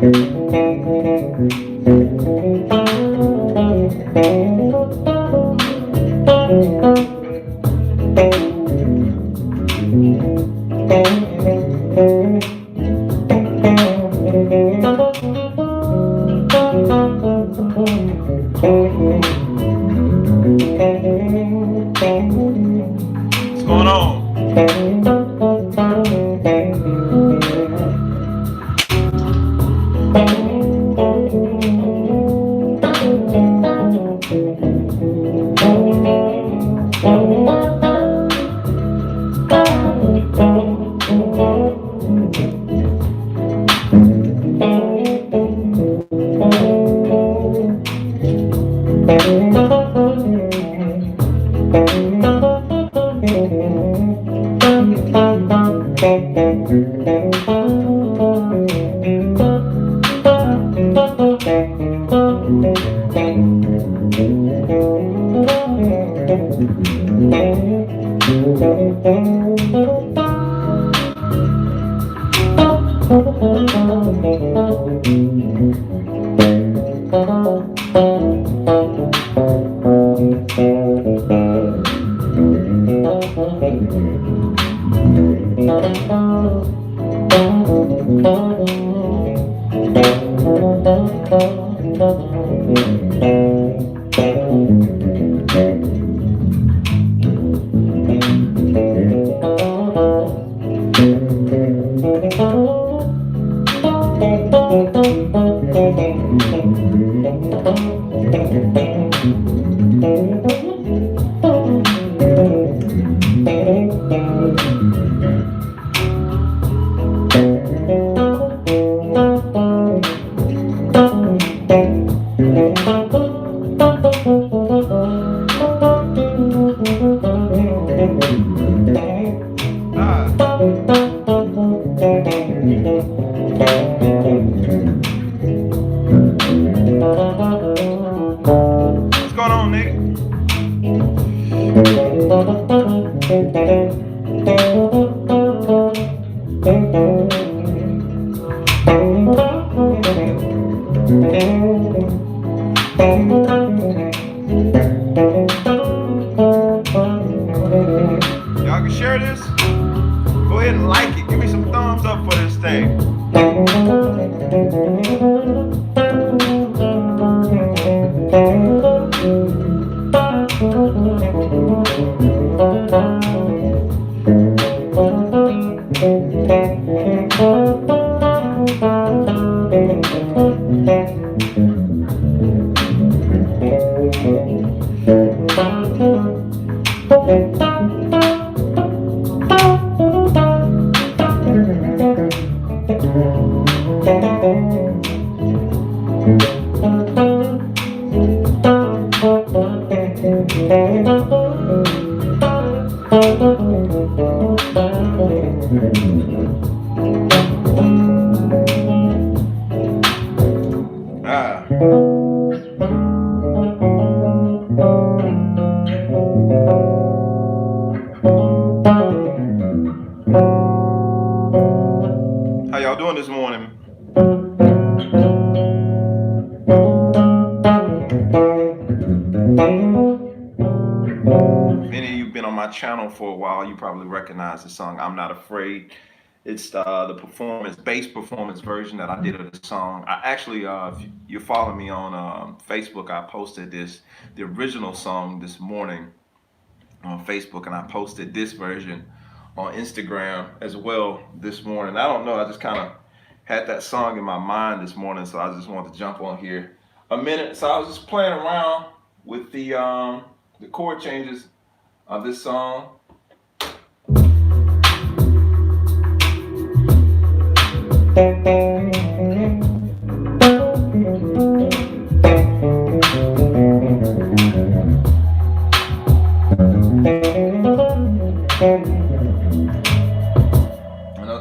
What's going on? What's going on, nigga? Y'all can share this. Go ahead and like it. Give me some thumbs up for this thing. How y'all doing this morning? Many of you been on my channel for a while. You probably recognize the song "I'm Not Afraid." It's the bass performance version that I did of the song. I actually, if you follow me on Facebook, I posted the original song this morning on Facebook, and I posted this version on Instagram as well this morning. I don't know, I just kind of had that song in my mind this morning, so I just wanted to jump on here a minute. So I was just playing around with the chord changes of this song.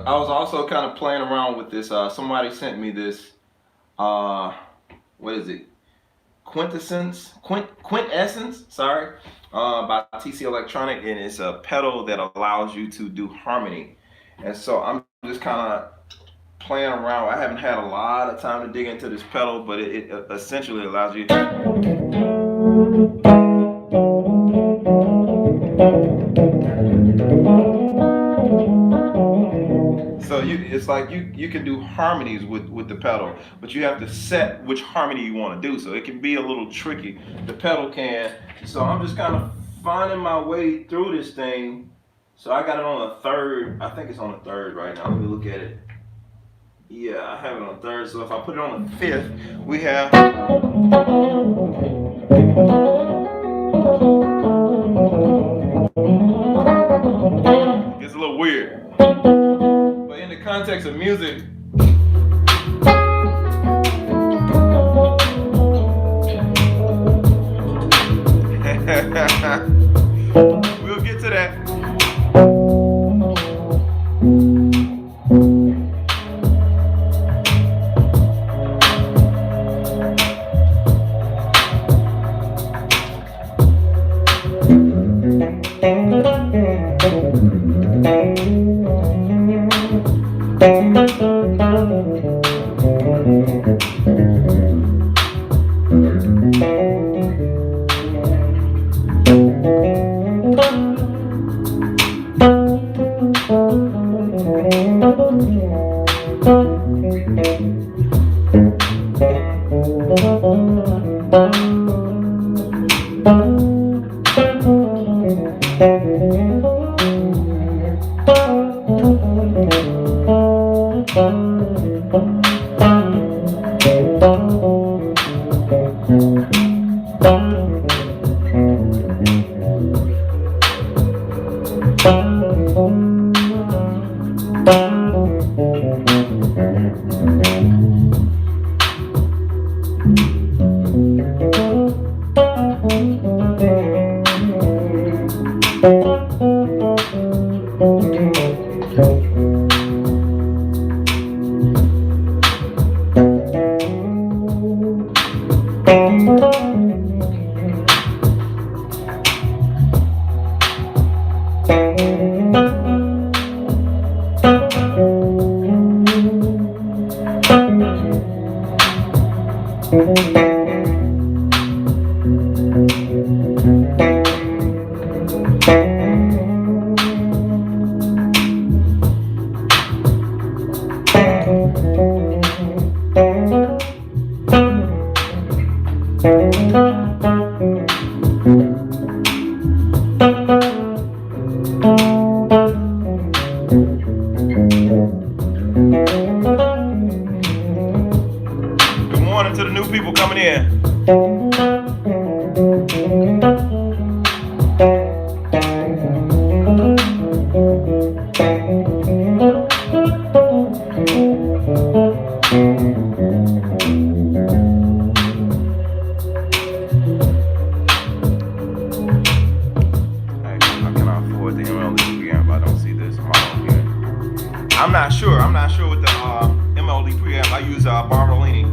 I was also kind of playing around with this. Somebody sent me this. What is it? Quintessence. Sorry, by TC Electronic, and it's a pedal that allows you to do harmony. And so I'm just kind of playing around. I haven't had a lot of time to dig into this pedal, but it essentially allows you. So it's like you can do harmonies with the pedal, but you have to set which harmony you want to do. So it can be a little tricky. The pedal can. So I'm just kind of finding my way through this thing. So I got it on a third. I think it's on a third right now. Let me look at it. Yeah, I have it on third. So if I put it on the fifth, we have. It's a little weird. But in the context of music, we'll get to that. Good morning to the new people coming in. I'm not sure with the MLD preamp. I use Barbolini.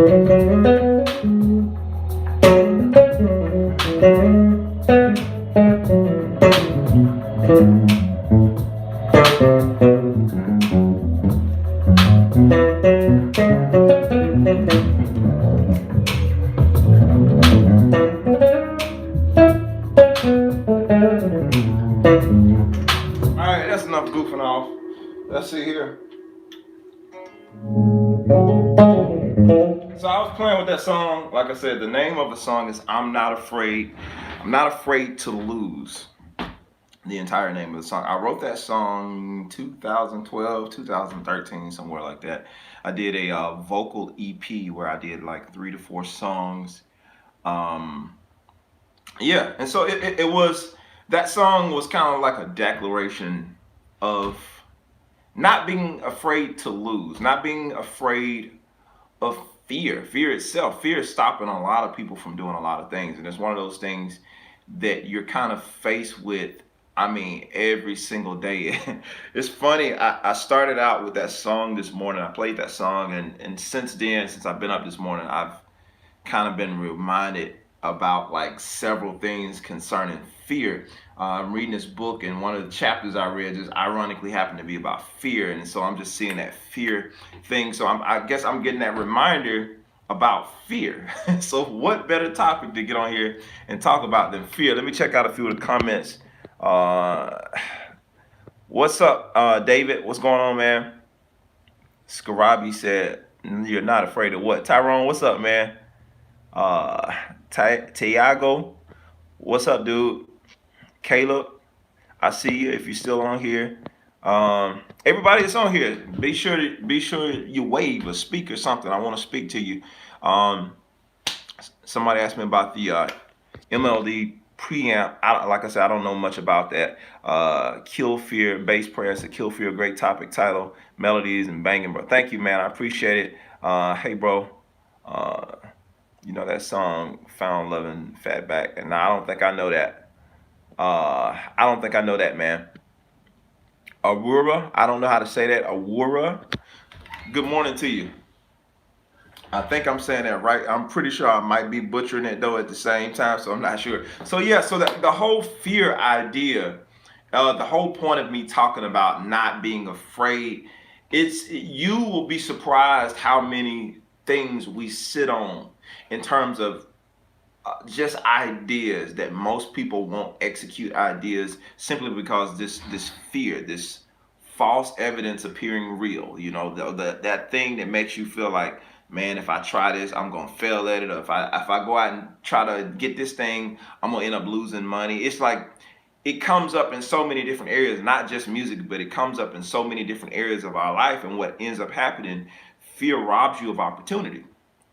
All right, that's enough goofing off. Let's see here. So I was playing with that song. Like I said, the name of the song is "I'm Not Afraid." I'm not afraid to lose. The entire name of the song. I wrote that song 2012, 2013, somewhere like that. I did a vocal EP where I did like 3 to 4 songs. Um, yeah, and so it was that song was kind of like a declaration of not being afraid to lose, not being afraid of fear itself. Fear is stopping a lot of people from doing a lot of things, and it's one of those things that you're kind of faced with. I mean, every single day. It's funny. I started out with that song this morning. I played that song, and since then, since I've been up this morning, I've kind of been reminded about like several things concerning fear. I'm reading this book, and one of the chapters I read just ironically happened to be about fear, and so I'm just seeing that fear thing. So I guess I'm getting that reminder about fear. So what better topic to get on here and talk about than fear? Let me check out a few of the comments. Uh, what's up, David? What's going on, man? Scarabi said, "You're not afraid of what?" Tyrone, what's up, man? Uh, Tiago, what's up, dude? Caleb, I see you if you're still on here. Everybody that's on here, be sure you wave or speak or something. I want to speak to you. Um, Somebody asked me about the MLD preamp. Like I said, I don't know much about that. Kill Fear, bass prayer. It's a Kill Fear, great topic title, melodies and banging, bro. Thank you, man. I appreciate it. Hey, bro. Uh, you know that song, Found Loving Fatback, and I don't think I know that. I don't think I know that, man. Aurora, I don't know how to say that. Aurora, good morning to you. I think I'm saying that right. I'm pretty sure I might be butchering it though at the same time, so I'm not sure. So yeah, so the whole fear idea, the whole point of me talking about not being afraid, it's you will be surprised how many things we sit on in terms of just ideas that most people won't execute ideas simply because this fear, this false evidence appearing real. You know, that thing that makes you feel like, man, if I try this, I'm gonna fail at it. Or if I go out and try to get this thing, I'm gonna end up losing money. It's like it comes up in so many different areas, not just music, but it comes up in so many different areas of our life. And what ends up happening, fear robs you of opportunity.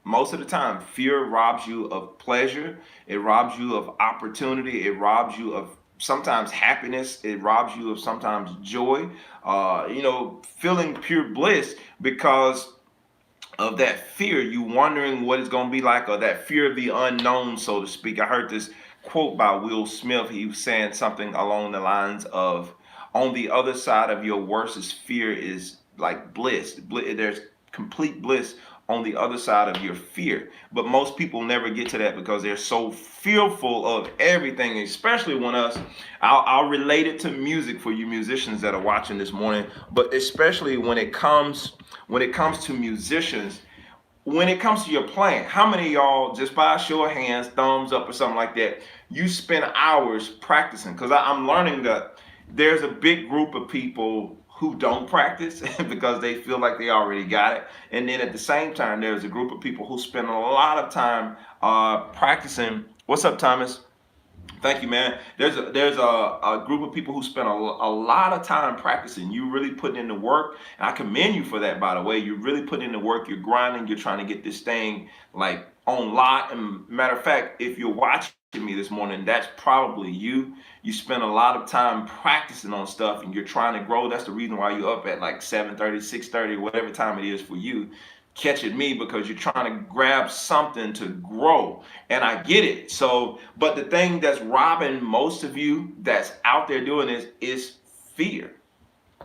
Most of the time, fear robs you of pleasure. It robs you of opportunity. It robs you of sometimes happiness. It robs you of sometimes joy. Feeling pure bliss because of that fear, you wondering what it's going to be like, or that fear of the unknown, so to speak. I heard this quote by Will Smith. He was saying something along the lines of, on the other side of your worstest fear is like bliss. There's complete bliss on the other side of your fear. But most people never get to that because they're so fearful of everything, especially when I'll relate it to music for you musicians that are watching this morning, but especially when it comes to musicians, when it comes to your playing, how many of y'all, just by a show of hands, thumbs up or something like that, you spend hours practicing? Because I'm learning that there's a big group of people who don't practice because they feel like they already got it. And then at the same time, there's a group of people who spend a lot of time practicing. What's up, Thomas? Thank you, man. There's a group of people who spend a lot of time practicing. You really putting in the work, and I commend you for that, by the way. You're really putting in the work. You're grinding. You're trying to get this thing like on lock. And matter of fact, if you're watching me this morning, that's probably you. You spend a lot of time practicing on stuff, and you're trying to grow. That's the reason why you're up at like 7:30, 6:30, whatever time it is for you, catching me, because you're trying to grab something to grow. And I get it. So, but the thing that's robbing most of you that's out there doing this is fear.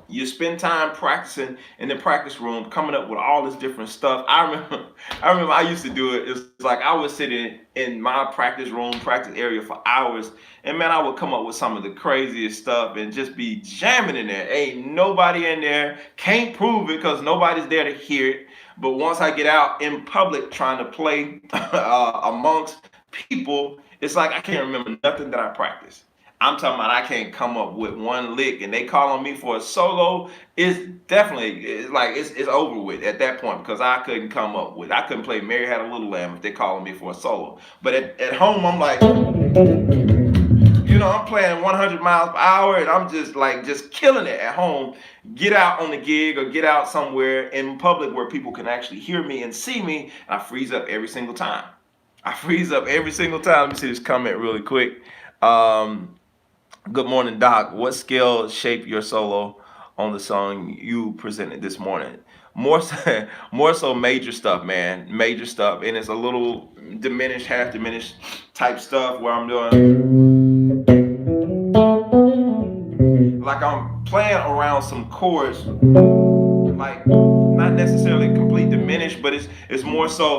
You spend time practicing in the practice room, coming up with all this different stuff. I remember I used to do it. It's like I would sit in my practice room, practice area for hours, and man, I would come up with some of the craziest stuff and just be jamming in there. Ain't nobody in there, can't prove it because nobody's there to hear it. But once I get out in public trying to play amongst people, it's like I can't remember nothing that I practiced. I'm talking about I can't come up with one lick, and they call on me for a solo. It's over with at that point because I couldn't play Mary Had a Little Lamb if they calling me for a solo. But at home I'm like, I'm playing 100 miles per hour, and I'm just killing it at home. Get out on the gig or get out somewhere in public where people can actually hear me and see me. And I freeze up every single time. Let me see this comment really quick. Good morning, Doc. What skill shaped your solo on the song you presented this morning? More so major stuff, man. Major stuff. And it's a little diminished, half diminished type stuff where I'm doing like I'm playing around some chords, like not necessarily complete diminished, but it's more so,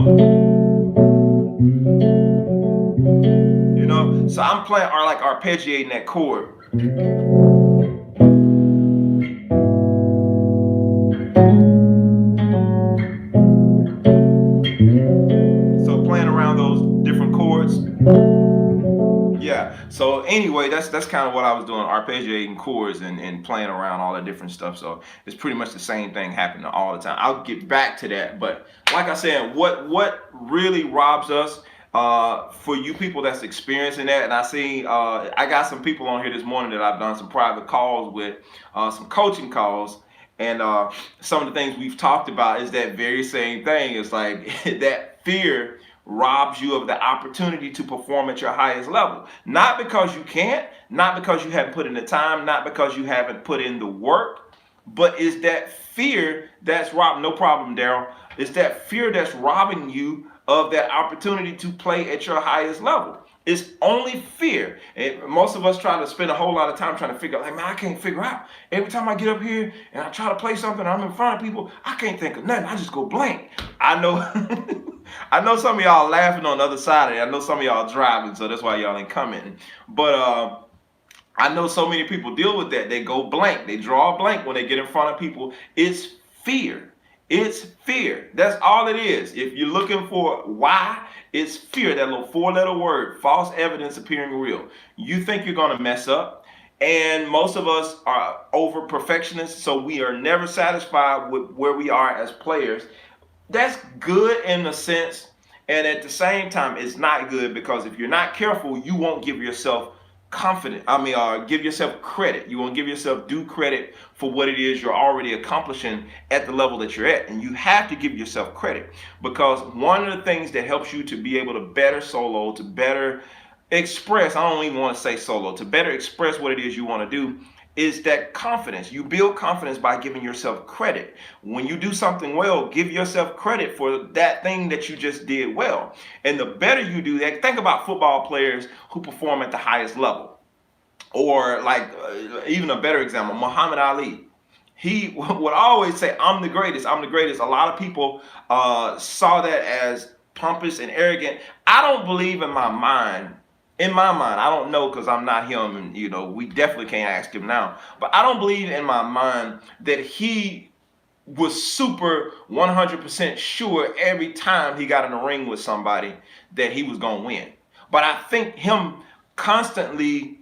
so I'm playing or like arpeggiating that chord. So playing around those different chords. Yeah. So anyway, that's kind of what I was doing, arpeggiating chords and playing around all that different stuff. So it's pretty much the same thing happening all the time. I'll get back to that, but like I said, what really robs us, for you people that's experiencing that, and I see I got some people on here this morning that I've done some private calls with, some coaching calls, and some of the things we've talked about is that very same thing. It's like that fear robs you of the opportunity to perform at your highest level. Not because you can't, not because you haven't put in the time, not because you haven't put in the work, but it's that fear that's robbing, no problem, Daryl. It's that fear that's robbing you of that opportunity to play at your highest level. It's only fear. And most of us try to spend a whole lot of time trying to figure out, like, man, I can't figure out. Every time I get up here and I try to play something, I'm in front of people, I can't think of nothing. I just go blank. I know I know some of y'all laughing on the other side of it. I know some of y'all driving, so that's why y'all ain't commenting. But I know so many people deal with that. They go blank. They draw a blank when they get in front of people. It's fear. It's fear. That's all it is. If you're looking for why, it's fear. That little four-letter word, false evidence appearing real. You think you're going to mess up. And most of us are over perfectionists, so we are never satisfied with where we are as players. That's good in a sense, and at the same time, it's not good because if you're not careful, you won't give yourself give yourself credit. You won't give yourself due credit for what it is you're already accomplishing at the level that you're at. And you have to give yourself credit because one of the things that helps you to be able to better solo, to better express, I don't even want to say solo, to better express what it is you want to do is that confidence. You build confidence by giving yourself credit. When you do something well, give yourself credit for that thing that you just did well. And the better you do that, think about football players who perform at the highest level. Or like even a better example, Muhammad Ali. He would always say, I'm the greatest, I'm the greatest. A lot of people saw that as pompous and arrogant. I don't believe in my mind, I don't know because I'm not him, and we definitely can't ask him now. But I don't believe in my mind that he was super 100% sure every time he got in the ring with somebody that he was going to win. But I think him constantly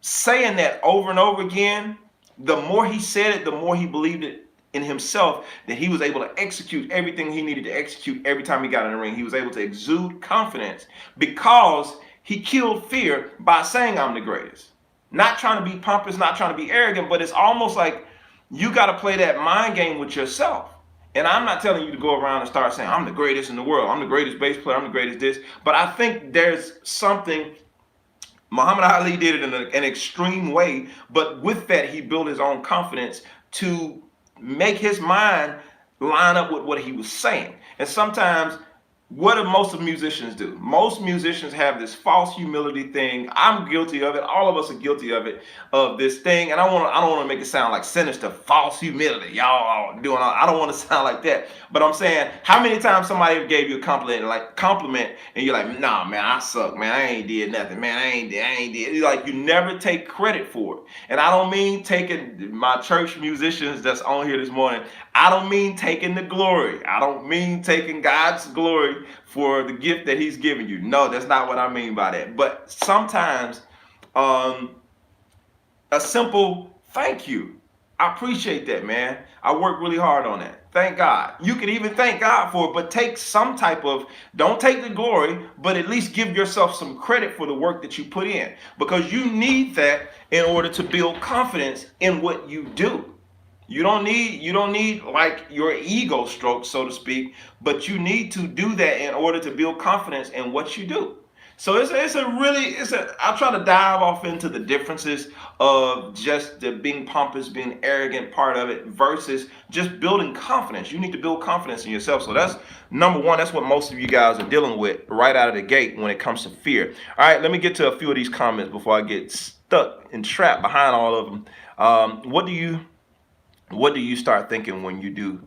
saying that over and over again, the more he said it, the more he believed it in himself, that he was able to execute everything he needed to execute every time he got in the ring. He was able to exude confidence because he killed fear by saying I'm the greatest. Not trying to be pompous, not trying to be arrogant, but it's almost like you got to play that mind game with yourself. And I'm not telling you to go around and start saying I'm the greatest in the world, I'm the greatest bass player, I'm the greatest this. But I think there's something, Muhammad Ali did it in an extreme way, but with that he built his own confidence to make his mind line up with what he was saying. And sometimes What do most of musicians do? Most musicians have this false humility thing. I'm guilty of it. All of us are guilty of it, of this thing. And I don't want to make it sound like sinister, false humility. Y'all doing all, I don't want to sound like that. But I'm saying, how many times somebody gave you a compliment, and you're like, nah, man, I suck, man. I ain't did nothing, man. I ain't did. Like, you never take credit for it. And I don't mean taking my church musicians that's on here this morning. I don't mean taking the glory. I don't mean taking God's glory for the gift that he's given you. No, that's not what I mean by that. But sometimes um, a simple thank you. I appreciate that, man. I worked really hard on that. Thank God. You can even thank God for it, but take some type of, don't take the glory, but at least give yourself some credit for the work that you put in, because you need that in order to build confidence in what you do. You don't need like your ego stroke, so to speak, but you need to do that in order to build confidence in what you do. So I'll try to dive off into the differences of just the being pompous, being arrogant part of it versus just building confidence. You need to build confidence in yourself. So that's number one. That's what most of you guys are dealing with right out of the gate when it comes to fear. All right, let me get to a few of these comments before I get stuck and trapped behind all of them. What do you start thinking when you do?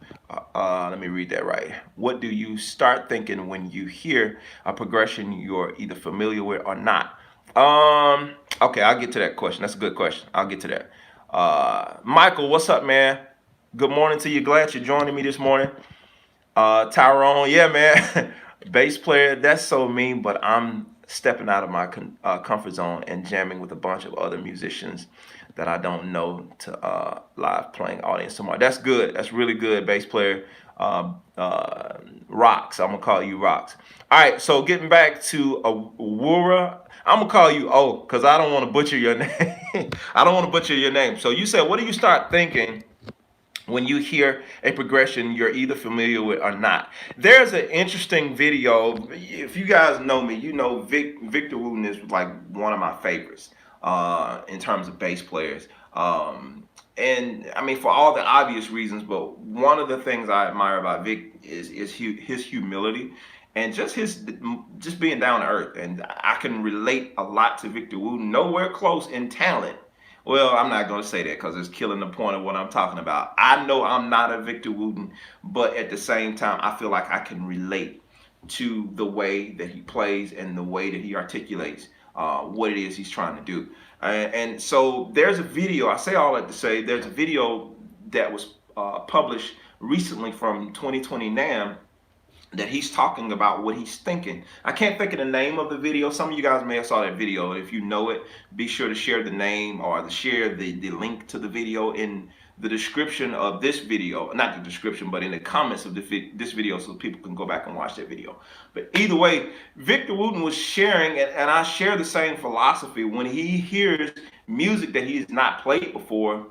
Let me read that right. What do you start thinking when you hear a progression you're either familiar with or not? Okay, I'll get to that question. That's a good question. I'll get to that. Michael, what's up, man? Good morning to you. Glad you're joining me this morning. Tyrone, yeah, man. Bass player, that's so mean, but I'm stepping out of my comfort zone and jamming with a bunch of other musicians that I don't know to live playing audience tomorrow. That's good. That's really good, bass player. Rocks. I'm gonna call you Rocks. All right. So getting back to Awura, I'm gonna call you O because I don't want to butcher your name. I don't want to butcher your name. So you said, what do you start thinking when you hear a progression you're either familiar with or not? There's an interesting video. If you guys know me, you know Victor Wooten is like one of my favorites in terms of bass players. And I mean, for all the obvious reasons, but one of the things I admire about Vic is his humility and just being down to earth. And I can relate a lot to Victor Wooten. Nowhere close in talent. Well, I'm not going to say that because it's killing the point of what I'm talking about. I know I'm not a Victor Wooten, but at the same time, I feel like I can relate to the way that he plays and the way that he articulates what it is he's trying to do. And so there's a video, I say all that to say, there's a video that was published recently from 2020 NAMM that he's talking about what he's thinking. I can't think of the name of the video. Some of you guys may have saw that video. If you know it, be sure to share the name or to share the link to the video in the description of this video. Not the description, but in the comments of this video so people can go back and watch that video. But either way, Victor Wooten was sharing, and I share the same philosophy. When he hears music that he's not played before,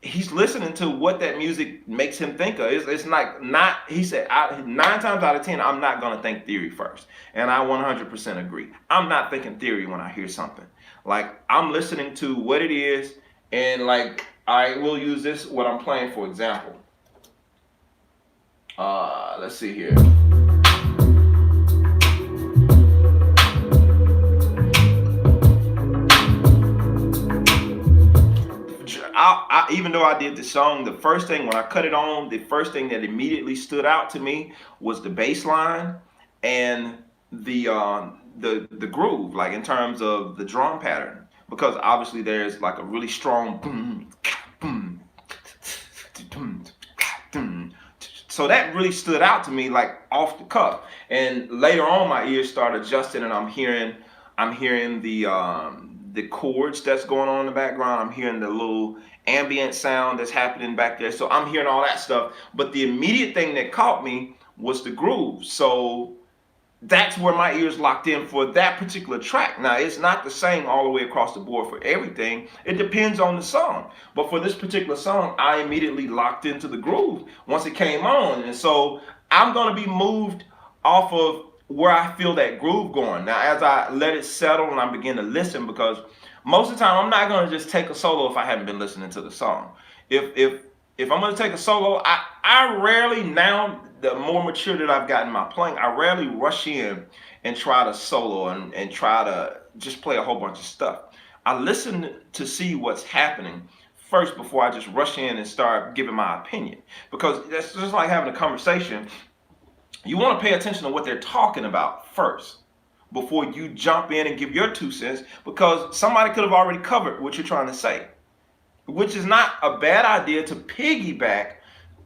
he's listening to what that music makes him think of. It's like not, he said, 9 times out of 10, I'm not going to think theory first. And I 100% agree. I'm not thinking theory when I hear something. Like, I'm listening to what it is, and like, I will use this, what I'm playing, for example. Let's see here. Even though I did the song, the first thing when I cut it on, the first thing that immediately stood out to me was the bass line and the groove, like in terms of the drum pattern, because obviously there's like a really strong boom, boom, boom. So that really stood out to me, like off the cuff. And later on, my ears started adjusting, and I'm hearing the chords that's going on in the background. I'm hearing the little ambient sound that's happening back there. So I'm hearing all that stuff. But the immediate thing that caught me was the groove. So that's where my ears locked in for that particular track. Now, it's not the same all the way across the board for everything. It depends on the song. But for this particular song, I immediately locked into the groove once it came on. And so I'm going to be moved off of where I feel that groove going. Now, as I let it settle and I begin to listen, because most of the time I'm not going to just take a solo if I haven't been listening to the song. If I'm going to take a solo, I rarely now, the more mature that I've gotten my playing, I rarely rush in and try to solo and try to just play a whole bunch of stuff. I listen to see what's happening first before I just rush in and start giving my opinion. Because that's just like having a conversation. You want to pay attention to what they're talking about first before you jump in and give your 2 cents, because somebody could have already covered what you're trying to say, which is not a bad idea to piggyback.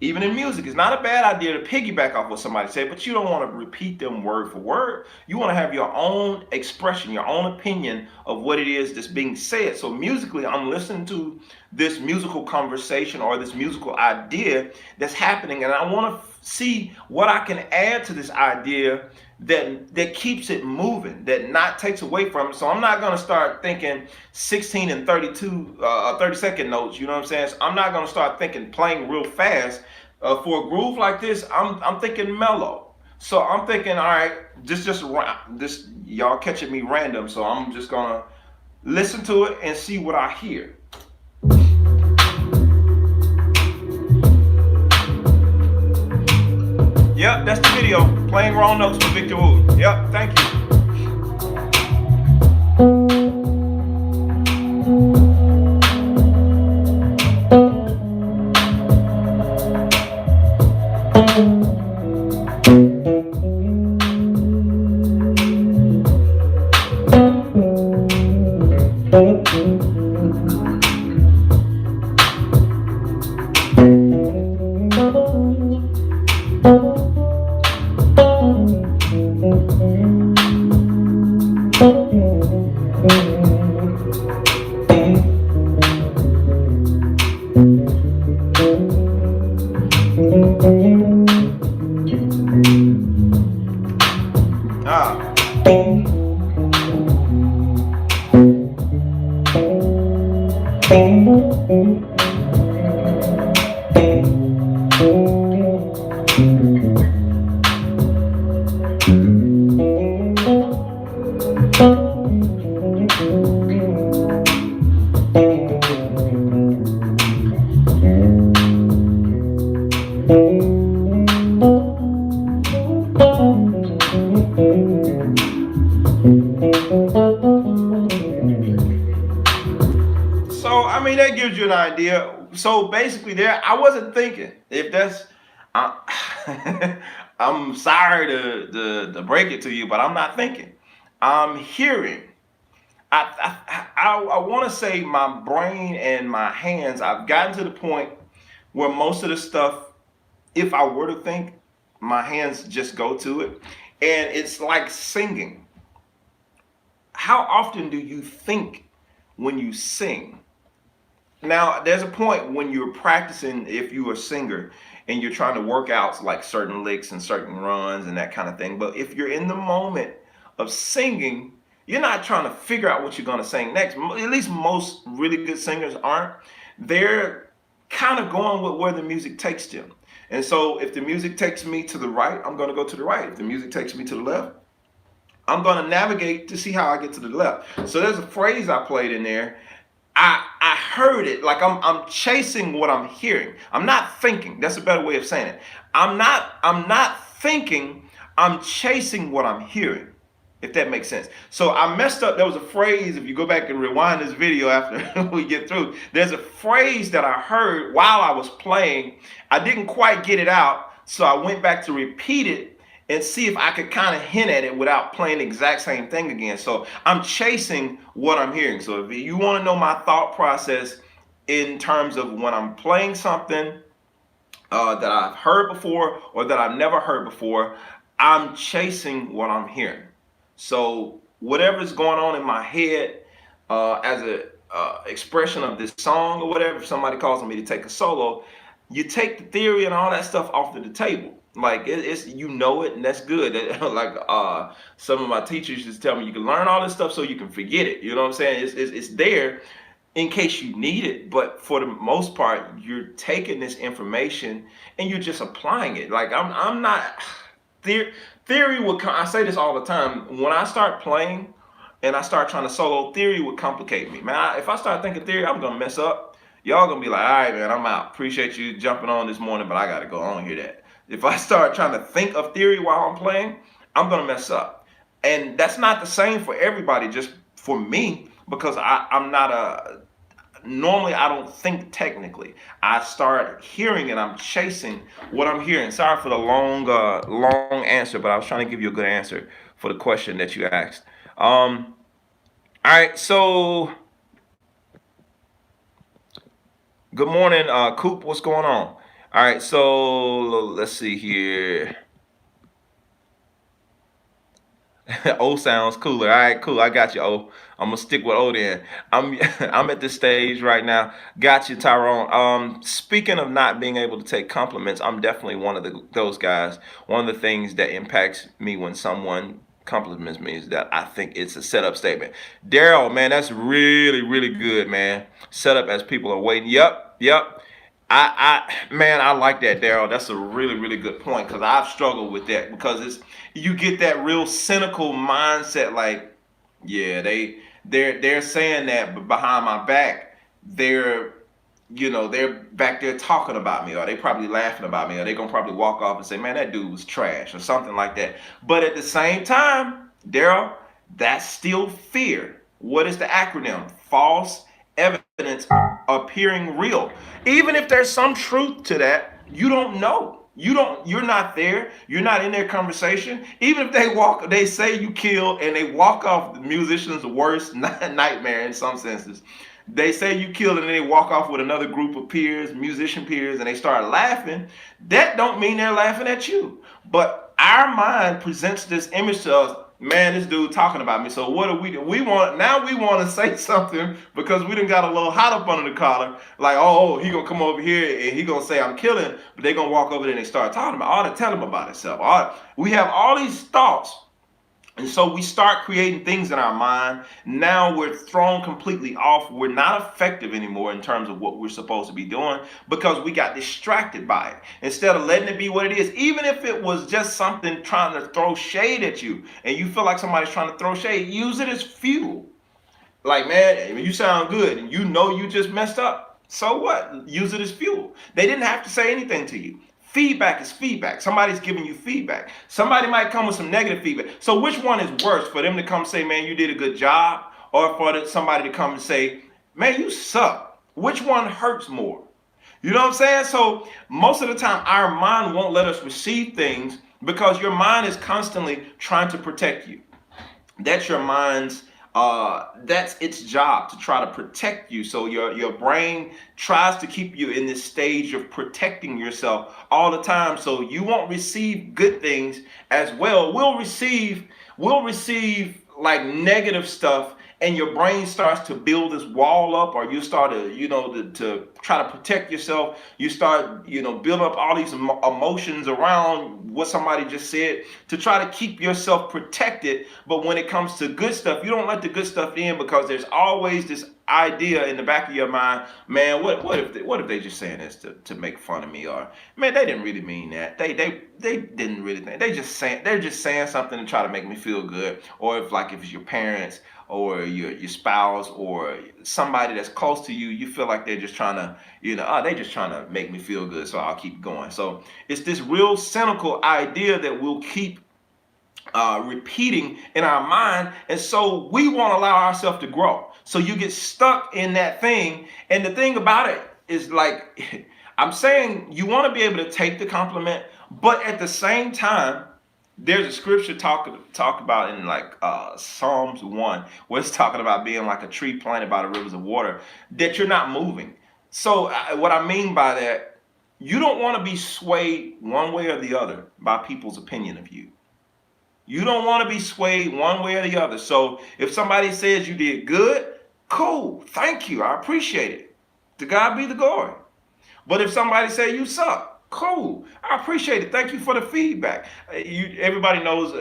Even in music, it's not a bad idea to piggyback off what somebody said, but you don't want to repeat them word for word. You want to have your own expression, your own opinion of what it is that's being said. So musically, I'm listening to this musical conversation or this musical idea that's happening, and I want to see what I can add to this idea that keeps it moving, that not takes away from it. So I'm not going to start thinking 16 and 32 30-second notes, you know what I'm saying? So I'm not going to start thinking playing real fast. For a groove like this, I'm thinking mellow. So I'm thinking, all right, this y'all catching me random, so I'm just going to listen to it and see what I hear. Yep, that's the video. Playing wrong notes with Victor Wood. Yep, thank you. So I mean that gives you an idea. So basically, there I wasn't thinking. If that's, I'm sorry to break it to you, but I'm not thinking. I'm hearing. I want to say my brain and my hands. I've gotten to the point where most of the stuff, if I were to think, my hands just go to it, and it's like singing. How often do you think when you sing? Now, there's a point when you're practicing, if you're a singer and you're trying to work out like certain licks and certain runs and that kind of thing. But if you're in the moment of singing, you're not trying to figure out what you're going to sing next. At least most really good singers aren't. They're kind of going with where the music takes them. And so if the music takes me to the right, I'm going to go to the right. If the music takes me to the left, I'm going to navigate to see how I get to the left. So there's a phrase I played in there. I heard it like I'm chasing what I'm hearing. I'm not thinking. That's a better way of saying it. I'm not thinking. I'm chasing what I'm hearing, if that makes sense. So I messed up. There was a phrase, if you go back and rewind this video after we get through, there's a phrase that I heard while I was playing. I didn't quite get it out, so I went back to repeat it and see if I could kind of hint at it without playing the exact same thing again. So I'm chasing what I'm hearing. So if you want to know my thought process in terms of when I'm playing something that I've heard before or that I've never heard before, I'm chasing what I'm hearing. So whatever's going on in my head as a expression of this song or whatever, if somebody calls on me to take a solo, you take the theory and all that stuff off the table. Like it's you know it, and that's good. Like some of my teachers just tell me, you can learn all this stuff so you can forget it. You know what I'm saying? It's there in case you need it, but for the most part, you're taking this information and you're just applying it. Like I'm not theory would. I say this all the time. When I start playing and I start trying to solo, theory would complicate me. Man, if I start thinking theory, I'm gonna mess up. y'all gonna be like, all right, man, I'm out. Appreciate you jumping on this morning, but I gotta go. I don't hear that. If I start trying to think of theory while I'm playing, I'm gonna mess up. And that's not the same for everybody, just for me, because I'm not a normally I don't think technically. I start hearing and I'm chasing what I'm hearing. Sorry for the long answer, but I was trying to give you a good answer for the question that you asked. All right, so good morning, Coop. What's going on? All right, so let's see here. O sounds cooler. All right, cool. I got you, O. I'm gonna stick with O then. I'm I'm at this stage right now. Got you, Tyrone. Speaking of not being able to take compliments, I'm definitely one of those guys. One of the things that impacts me when someone compliments me is that I think it's a setup statement. Daryl, man, that's really good, man. Setup as people are waiting. Yep. Man, I like that, Daryl. That's a really good point because I've struggled with that because it's you get that real cynical mindset, like, yeah, they're saying that, but behind my back, they're they're back there talking about me, or they probably laughing about me, or they gonna probably walk off and say, man, that dude was trash, or something like that. But at the same time, Daryl, that's still fear. What is the acronym? False evidence appearing real. Even if there's some truth to that, you don't know. You're not there. You're not in their conversation. Even if they say you killed and they walk off, the musician's worst nightmare in some senses. They say you killed and then they walk off with another group of peers, musician peers, and they start laughing. That don't mean they're laughing at you. But our mind presents this image to us, man, this dude talking about me. So what do? We want to say something because we done got a little hot up under the collar. Like, he gonna come over here and he gonna say I'm killing, but they gonna walk over there and they start talking about, to tell him about himself. We have all these thoughts. And so we start creating things in our mind. Now we're thrown completely off. We're not effective anymore in terms of what we're supposed to be doing because we got distracted by it. Instead of letting it be what it is, even if it was just something trying to throw shade at you and you feel like somebody's trying to throw shade, use it as fuel. Like, man, you sound good and you know you just messed up. So what? Use it as fuel. They didn't have to say anything to you. Feedback is feedback. Somebody's giving you feedback. Somebody might come with some negative feedback. So which one is worse? For them to come say, man, you did a good job, or for somebody to come and say, man, you suck? Which one hurts more? You know what I'm saying? So most of the time, our mind won't let us receive things because your mind is constantly trying to protect you. That's your mind's that's its job, to try to protect you. So your brain tries to keep you in this stage of protecting yourself all the time, so you won't receive good things as well. We'll receive like negative stuff, and your brain starts to build this wall up, or you start to try to protect yourself. You start build up all these emotions around what somebody just said to try to keep yourself protected. But when it comes to good stuff, you don't let the good stuff in, because there's always this idea in the back of your mind, man, what if they just saying this to make fun of me, or man, they didn't really mean that, they didn't really think, they're just saying something to try to make me feel good. Or if it's your parents or your spouse or somebody that's close to you, you feel like they're just trying to, they just trying to make me feel good, so I'll keep going. So it's this real cynical idea that we'll keep repeating in our mind, and so we won't allow ourselves to grow. So you get stuck in that thing, and the thing about it is, like, I'm saying, you want to be able to take the compliment, but at the same time, there's a scripture talk about in Psalms 1, where it's talking about being like a tree planted by the rivers of water, that you're not moving. So what I mean by that, you don't want to be swayed one way or the other by people's opinion of you. You don't want to be swayed one way or the other. So if somebody says you did good, cool, thank you, I appreciate it. To God be the glory. But if somebody say you suck, cool, I appreciate it. Thank you for the feedback. Everybody knows,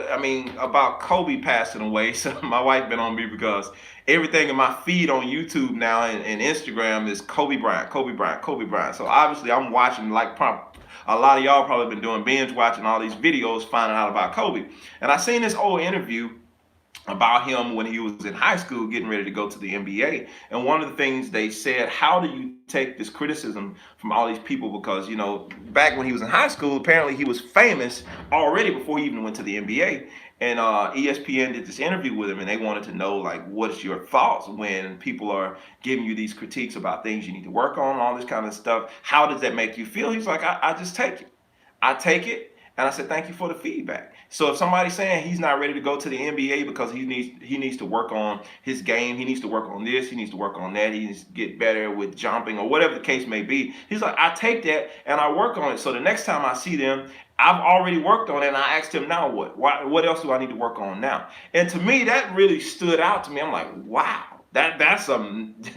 about Kobe passing away. So my wife been on me because everything in my feed on YouTube now and Instagram is Kobe Bryant, Kobe Bryant, Kobe Bryant. So obviously I'm watching, a lot of y'all probably been doing binge watching all these videos, finding out about Kobe. And I seen this old interview about him when he was in high school getting ready to go to the NBA. And one of the things they said, how do you take this criticism from all these people? Because, back when he was in high school, apparently he was famous already before he even went to the NBA. And ESPN did this interview with him, and they wanted to know, like, what's your thoughts when people are giving you these critiques about things you need to work on, all this kind of stuff. How does that make you feel? He's like, I just take it. I take it, and I said, thank you for the feedback. So if somebody's saying he's not ready to go to the NBA because he needs to work on his game, he needs to work on this, he needs to work on that, he needs to get better with jumping or whatever the case may be, he's like, I take that and I work on it. So the next time I see them, I've already worked on it, and I asked him, now what? What else do I need to work on now? And to me, that really stood out to me. I'm like, wow. That's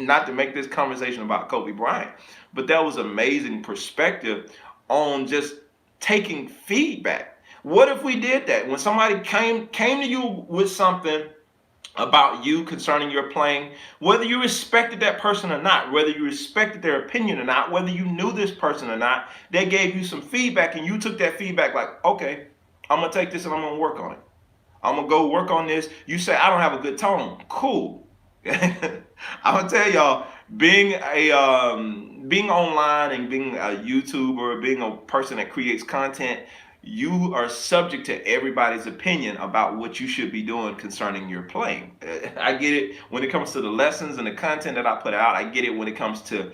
not to make this conversation about Kobe Bryant, but that was amazing perspective on just taking feedback. What if we did that? When somebody came to you with something about you concerning your playing, whether you respected that person or not, whether you respected their opinion or not, whether you knew this person or not, they gave you some feedback and you took that feedback like, okay, I'm going to take this and I'm going to work on it. I'm going to go work on this. You say, I don't have a good tone. Cool. I'm going to tell y'all, being online and being a YouTuber, being a person that creates content, you are subject to everybody's opinion about what you should be doing concerning your playing. I get it when it comes to the lessons and the content that I put out. I get it when it comes to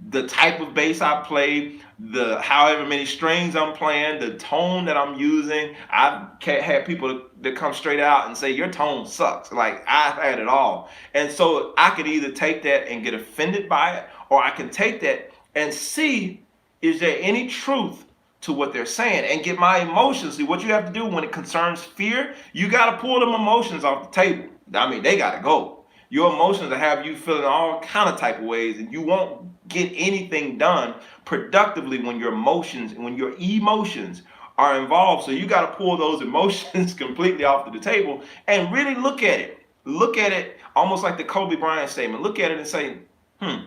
the type of bass I play, the however many strings I'm playing, the tone that I'm using. I've had people that come straight out and say, your tone sucks. Like, I've had it all. And so I could either take that and get offended by it, or I can take that and see, is there any truth to what they're saying, and get my emotions. See, what you have to do when it concerns fear, you got to pull them emotions off the table. I mean, they got to go. Your emotions will have you feeling all kind of type of ways, and you won't get anything done productively when your emotions are involved. So you got to pull those emotions completely off the table and really look at it. Look at it almost like the Kobe Bryant statement. Look at it and say, all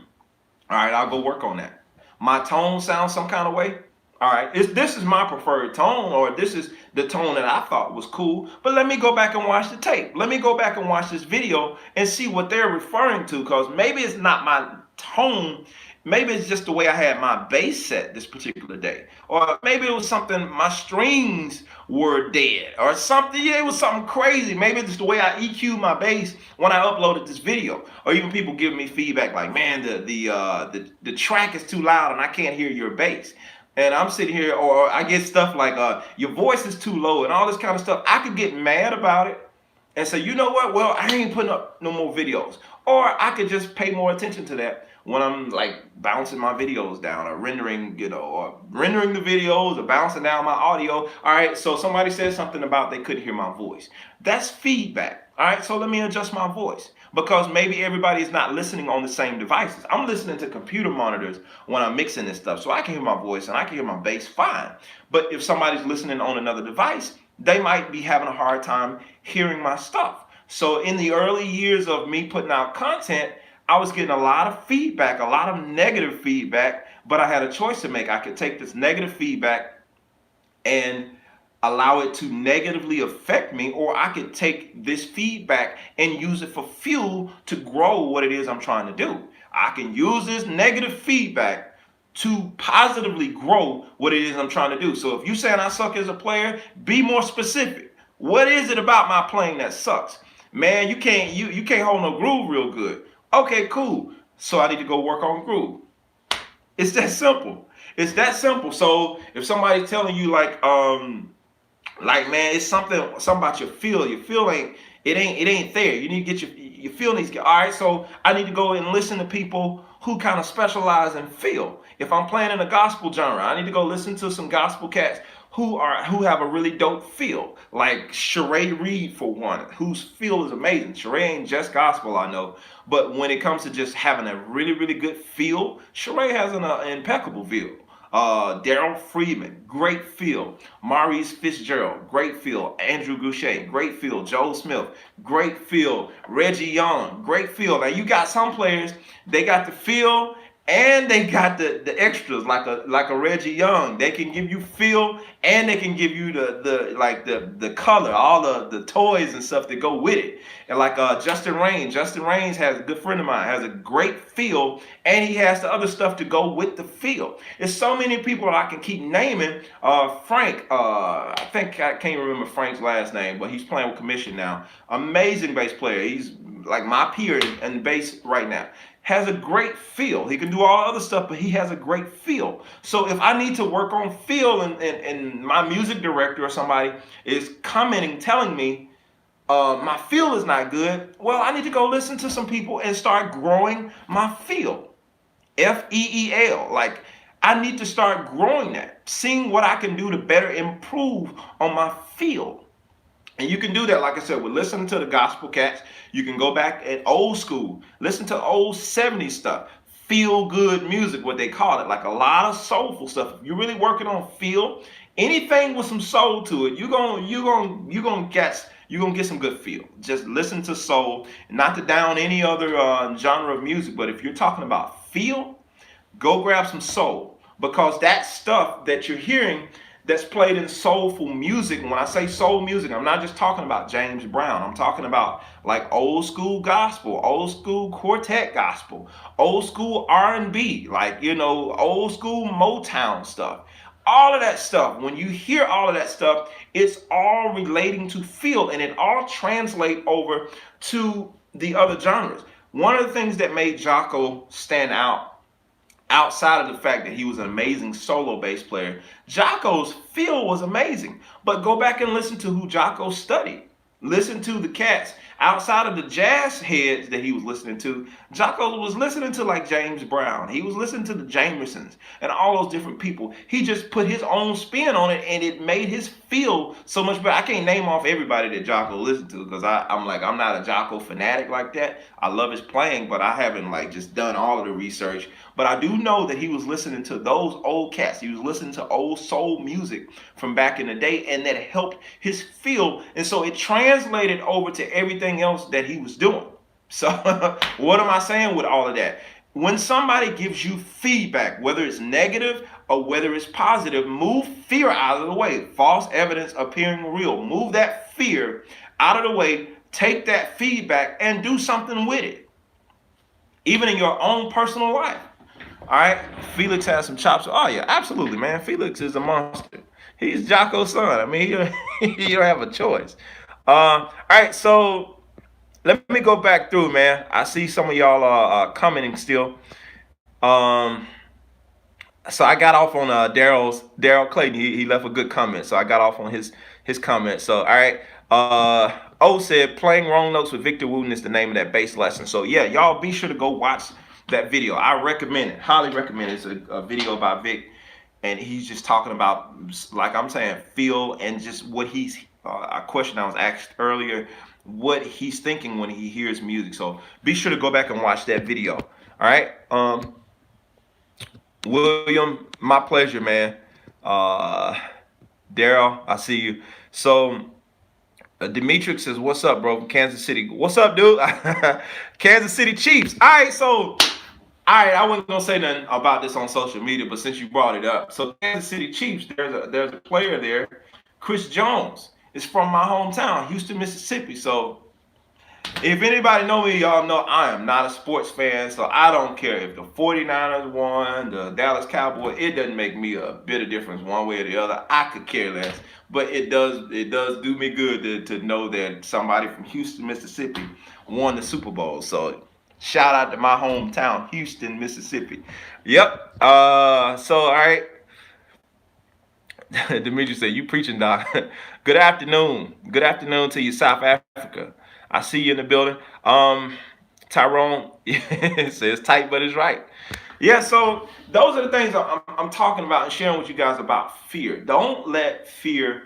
right, I'll go work on that. My tone sounds some kind of way. All right, this is my preferred tone, or this is the tone that I thought was cool, but let me go back and watch the tape. Let me go back and watch this video and see what they're referring to, because maybe it's not my tone. Maybe it's just the way I had my bass set this particular day. Or maybe it was something, my strings were dead or something. Yeah, it was something crazy. Maybe it's the way I EQ'd my bass when I uploaded this video. Or even people giving me feedback like, man, the track is too loud and I can't hear your bass. And I'm sitting here, or I get stuff like, your voice is too low and all this kind of stuff. I could get mad about it and say, you know what? Well, I ain't putting up no more videos. Or I could just pay more attention to that when I'm like bouncing my videos down or rendering, or rendering the videos or bouncing down my audio. All right, so somebody said something about they couldn't hear my voice. That's feedback. All right, so let me adjust my voice, because maybe everybody is not listening on the same devices. I'm listening to computer monitors when I'm mixing this stuff, so I can hear my voice and I can hear my bass fine. But if somebody's listening on another device, they might be having a hard time hearing my stuff. So in the early years of me putting out content, I was getting a lot of feedback, a lot of negative feedback, but I had a choice to make. I could take this negative feedback and allow it to negatively affect me, or I could take this feedback and use it for fuel to grow what it is I'm trying to do. I can use this negative feedback to positively grow what it is I'm trying to do. So if you're saying I suck as a player, be more specific. What is it about my playing that sucks? Man, you can't hold no groove real good. Okay, cool. So I need to go work on groove. It's that simple. It's that simple. So if somebody's telling you like man, it's something about your feel. Your feel ain't there. You need to get your feel needs to get. All right, so I need to go and listen to people who kind of specialize in feel. If I'm playing in a gospel genre, I need to go listen to some gospel cats who have a really dope feel, like Sheree Reed for one, whose feel is amazing. Sheree ain't just gospel, I know, but when it comes to just having a really, really good feel, Sheree has an impeccable feel. Daryl Freeman, great feel. Maurice Fitzgerald, great feel. Andrew Goucher, great feel. Joel Smith, great feel. Reggie Young, great feel. Now you got some players, they got the feel and they got the extras like a Reggie Young. They can give you feel, and they can give you the color, all the toys and stuff that go with it. And like Justin Rain. Justin Rains has a good friend of mine, has a great feel, and he has the other stuff to go with the feel. There's so many people that I can keep naming. Frank, I think I can't remember Frank's last name, but he's playing with Commission now. Amazing bass player. He's like my peer in bass right now. Has a great feel. He can do all other stuff, but he has a great feel. So if I need to work on feel, and my music director or somebody is commenting, telling me my feel is not good, well, I need to go listen to some people and start growing my feel. FEEL. Like, I need to start growing that, seeing what I can do to better improve on my feel. And you can do that, like I said, with listening to the gospel cats. You can go back at old school, listen to old 70s stuff, feel good music, what they call it, like a lot of soulful stuff. If you're really working on feel, anything with some soul to it, you're gonna get some good feel. Just listen to soul, not to down any other genre of music, but if you're talking about feel, go grab some soul, because that stuff that you're hearing that's played in soulful music. When I say soul music, I'm not just talking about James Brown. I'm talking about like old school gospel, old school quartet gospel, old school R&B, like, old school Motown stuff. All of that stuff, when you hear all of that stuff, it's all relating to feel, and it all translate over to the other genres. One of the things that made Jocko stand out, outside of the fact that he was an amazing solo bass player, Jocko's feel was amazing. But go back and listen to who Jocko studied. Listen to the cats outside of the jazz heads that he was listening to. Jocko was listening to like James Brown. He was listening to the Jamersons and all those different people. He just put his own spin on it, and it made his feel so much better. I can't name off everybody that Jocko listened to, because I'm not a Jocko fanatic like that. I love his playing, but I haven't like just done all of the research. But I do know that he was listening to those old cats. He was listening to old soul music from back in the day, and that helped his feel. And so it translated over to everything else that he was doing. So what am I saying with all of that? When somebody gives you feedback, whether it's negative or whether it's positive, move fear out of the way. False evidence appearing real. Move that fear out of the way. Take that feedback and do something with it. Even in your own personal life. All right, Felix has some chops. Oh yeah, absolutely, man. Felix is a monster. He's Jocko's son. I mean, you don't have a choice. All right, so let me go back through, man. I see some of y'all are commenting still. So I got off on Daryl Clayton. He left a good comment, so I got off on his comment. So all right, O said playing wrong notes with Victor Wooten is the name of that bass lesson. So yeah, y'all be sure to go watch that video. I recommend it, highly recommend it. It's a video by Vic, and he's just talking about, like I'm saying, feel, and just what he's a question I was asked earlier, what he's thinking when he hears music. So be sure to go back and watch that video. All right, William, my pleasure, man. Daryl, I see you. So Demetric says, what's up, bro, from Kansas City? What's up, dude? Kansas City Chiefs. All right, so I wasn't gonna say nothing about this on social media, but since you brought it up, so Kansas City Chiefs, there's a player there, Chris Jones, is from my hometown, Houston, Mississippi. So if anybody know me, y'all know I am not a sports fan, so I don't care if the 49ers won, the Dallas Cowboys. It doesn't make me a bit of difference one way or the other. I could care less, but it does do me good to know that somebody from Houston, Mississippi won the Super Bowl. So shout out to my hometown, Houston, Mississippi. Yep. So all right. Dimitri said, you preaching, Doc. Good afternoon. Good afternoon to you, South Africa. I see you in the building. Tyrone says tight, but it's right. Yeah, so those are the things I'm talking about and sharing with you guys about fear. Don't let fear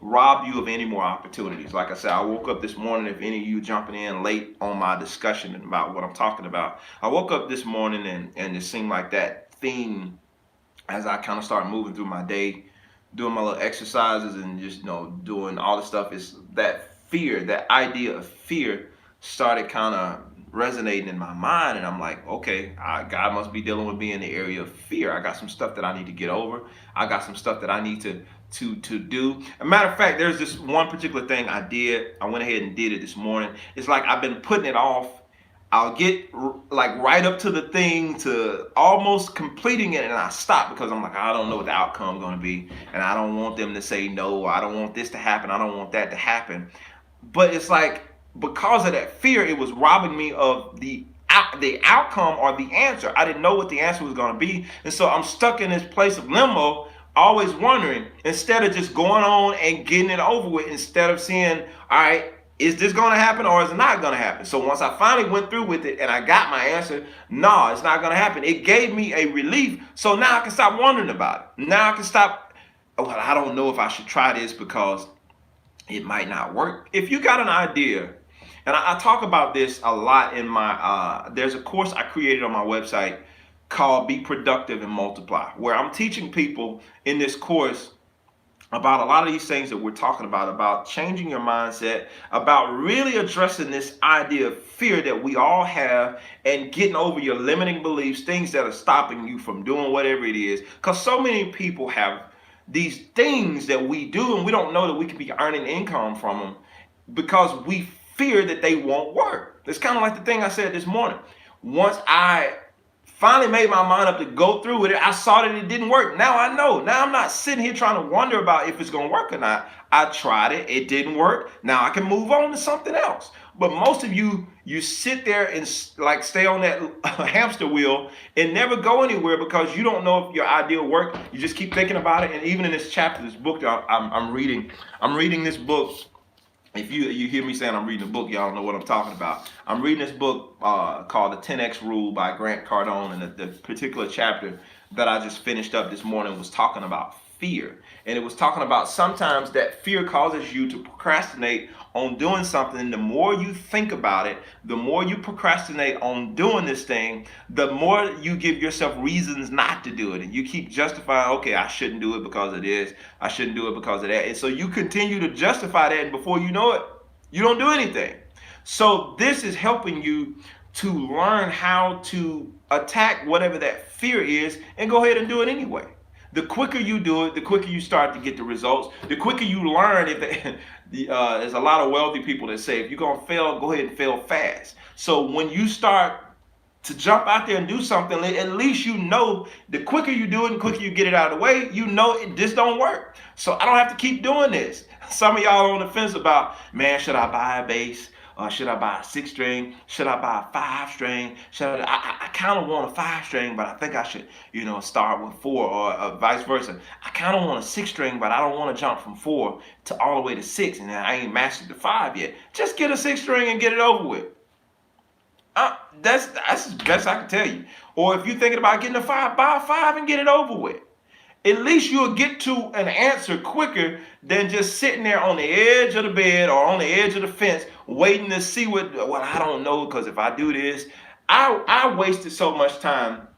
rob you of any more opportunities. Like I said, I woke up this morning, if any of you jumping in late on my discussion about what I'm talking about, I woke up this morning and it seemed like that theme, as I kind of started moving through my day, doing my little exercises and just, doing all the stuff, is that fear, that idea of fear started kind of resonating in my mind, and I'm like, okay, God must be dealing with me in the area of fear. I got some stuff that I need to get over. I got some stuff that I need to do. As a matter of fact, there's this one particular thing I did. I went ahead and did it this morning. It's like I've been putting it off. I'll get like right up to the thing to almost completing it, and I stop because I'm like, I don't know what the outcome going to be, and I don't want them to say no. I don't want this to happen. I don't want that to happen. But it's like because of that fear, it was robbing me of the outcome or the answer. I didn't know what the answer was going to be, and so I'm stuck in this place of limbo, always wondering, instead of just going on and getting it over with, instead of saying, all right, is this going to happen or is it not going to happen? So once I finally went through with it and I got my answer, no, it's not going to happen. It gave me a relief. So now I can stop wondering about it. Now I can stop, well, I don't know if I should try this because it might not work. If you got an idea, and I talk about this a lot in my, there's a course I created on my website called Be Productive and Multiply, where I'm teaching people in this course about a lot of these things that we're talking about changing your mindset, about really addressing this idea of fear that we all have and getting over your limiting beliefs, things that are stopping you from doing whatever it is. Because so many people have these things that we do and we don't know that we can be earning income from them because we fear that they won't work. It's kind of like the thing I said this morning. Once I finally made my mind up to go through with it, I saw that it didn't work. Now I know. Now I'm not sitting here trying to wonder about if it's going to work or not. I tried it. It didn't work. Now I can move on to something else. But most of you sit there and like stay on that hamster wheel and never go anywhere because you don't know if your idea will work. You just keep thinking about it. And even in this chapter, this book I'm reading this book. If you hear me saying I'm reading a book, y'all know what I'm talking about. I'm reading this book called The 10X Rule by Grant Cardone, and the particular chapter that I just finished up this morning was talking about fear. And it was talking about sometimes that fear causes you to procrastinate on doing something. The more you think about it, the more you procrastinate on doing this thing, the more you give yourself reasons not to do it. And you keep justifying, okay, I shouldn't do it because of this. I shouldn't do it because of that. And so you continue to justify that, and before you know it, you don't do anything. So this is helping you to learn how to attack whatever that fear is and go ahead and do it anyway. The quicker you do it, the quicker you start to get the results. The quicker you learn. There's a lot of wealthy people that say, if you're going to fail, go ahead and fail fast. So when you start to jump out there and do something, at least you know the quicker you do it and the quicker you get it out of the way, you know this don't work. So I don't have to keep doing this. Some of y'all are on the fence about, man, should I buy a bass? Should I buy a 6-string? Should I buy a 5-string? I kind of want a 5-string, but I think I should, start with 4, or vice versa. I kind of want a 6-string, but I don't want to jump from 4 to all the way to 6, and I ain't mastered the 5 yet. Just get a 6-string and get it over with. That's the best I can tell you. Or if you're thinking about getting a 5, buy a 5 and get it over with. At least you'll get to an answer quicker than just sitting there on the edge of the bed or on the edge of the fence waiting to see well, I don't know, because if I do this, I wasted so much time.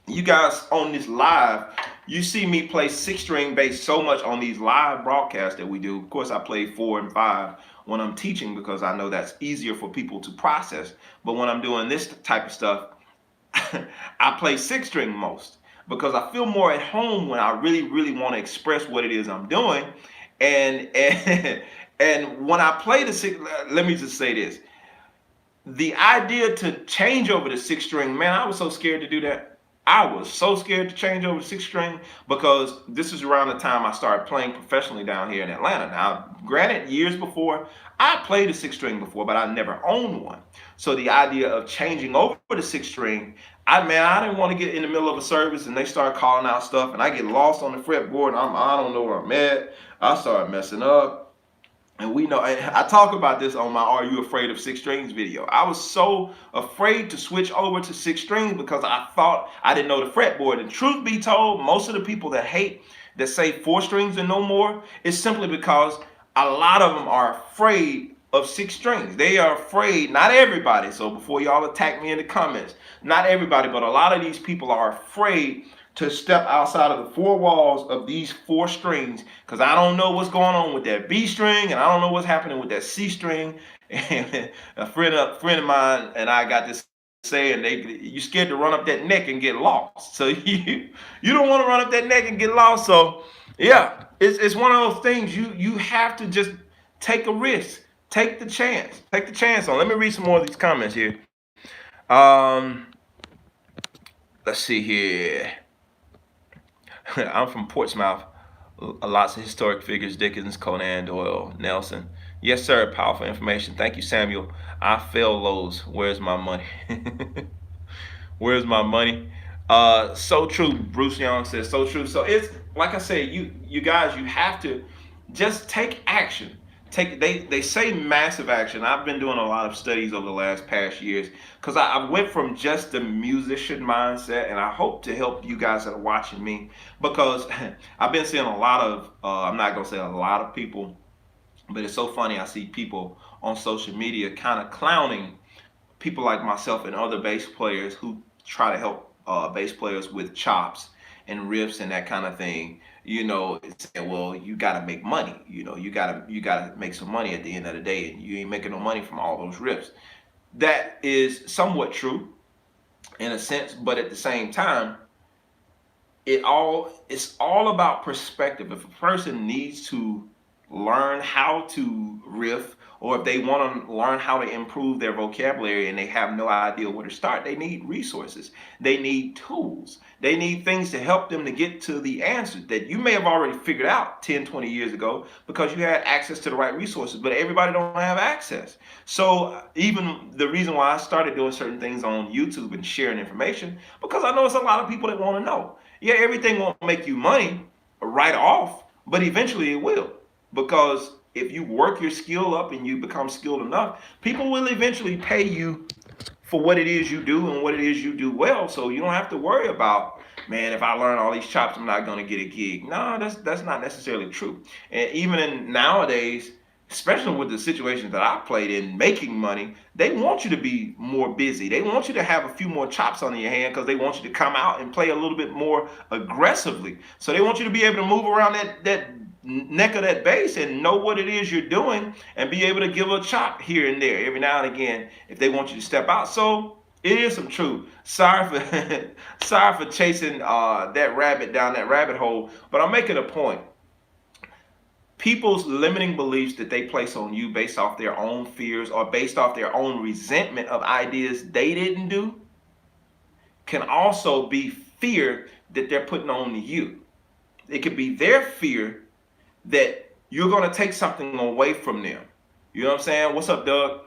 You guys on this live, you see me play 6-string bass so much on these live broadcasts that we do. Of course, I play 4 and 5 when I'm teaching because I know that's easier for people to process. But when I'm doing this type of stuff, I play 6-string most, because I feel more at home when I really, really want to express what it is I'm doing. And when I play the 6, let me just say this. The idea to change over the 6-string, man, I was so scared to do that. I was so scared to change over to 6-string because this is around the time I started playing professionally down here in Atlanta. Now, granted, years before, I played a 6-string before, but I never owned one. So the idea of changing over to 6-string, I didn't want to get in the middle of a service and they start calling out stuff and I get lost on the fretboard and I don't know where I'm at. I start messing up. And we know, I talk about this on my Are You Afraid of 6 Strings video. I was so afraid to switch over to 6 strings because I thought I didn't know the fretboard. And truth be told, most of the people that say 4 strings and no more, is simply because a lot of them are afraid of 6 strings. They are afraid, not everybody, so before y'all attack me in the comments, not everybody, but a lot of these people are afraid to step outside of the 4 walls of these 4 strings, because I don't know what's going on with that B string and I don't know what's happening with that C string. And a friend of mine and I got this saying, you scared to run up that neck and get lost. So you don't want to run up that neck and get lost. So yeah, it's one of those things you have to just take a risk, take the chance on. Let me read some more of these comments here. Um, let's see here. I'm from Portsmouth. Lots of historic figures: Dickens, Conan Doyle, Nelson. Yes, sir. Powerful information. Thank you, Samuel. I fail Lowe's. Where's my money? Where's my money? So true. Bruce Young says so true. So it's like I said, you guys, you have to just take action. They say massive action. I've been doing a lot of studies over the last past years because I went from just the musician mindset, and I hope to help you guys that are watching me because I've been seeing a lot of I'm not gonna say a lot of people, but it's so funny. I see people on social media kind of clowning people like myself and other bass players who try to help bass players with chops and riffs and that kind of thing. It's saying, well, you got to make money. You got to make some money at the end of the day, and you ain't making no money from all those riffs. That is somewhat true in a sense, but at the same time, it's all about perspective. If a person needs to learn how to riff, or if they want to learn how to improve their vocabulary and they have no idea where to start, they need resources, they need tools, they need things to help them to get to the answers that you may have already figured out 10, 20 years ago because you had access to the right resources, but everybody don't have access. So even the reason why I started doing certain things on YouTube and sharing information, because I know it's a lot of people that want to know. Yeah, everything won't make you money right off, but eventually it will. Because if you work your skill up and you become skilled enough, people will eventually pay you for what it is you do and what it is you do well. So you don't have to worry about, man, if I learn all these chops, I'm not going to get a gig. No, that's not necessarily true. And even in nowadays, especially with the situations that I played in making money, they want you to be more busy. They want you to have a few more chops on your hand because they want you to come out and play a little bit more aggressively. So they want you to be able to move around that neck of that bass and know what it is you're doing and be able to give a chop here and there every now and again if they want you to step out. So it is some truth. Sorry for sorry for chasing that rabbit down that rabbit hole, but I'm making a point. People's limiting beliefs that they place on you based off their own fears or based off their own resentment of ideas they didn't do can also be fear that they're putting on you. It could be their fear that you're going to take something away from them. You know what I'm saying? What's up, Doug?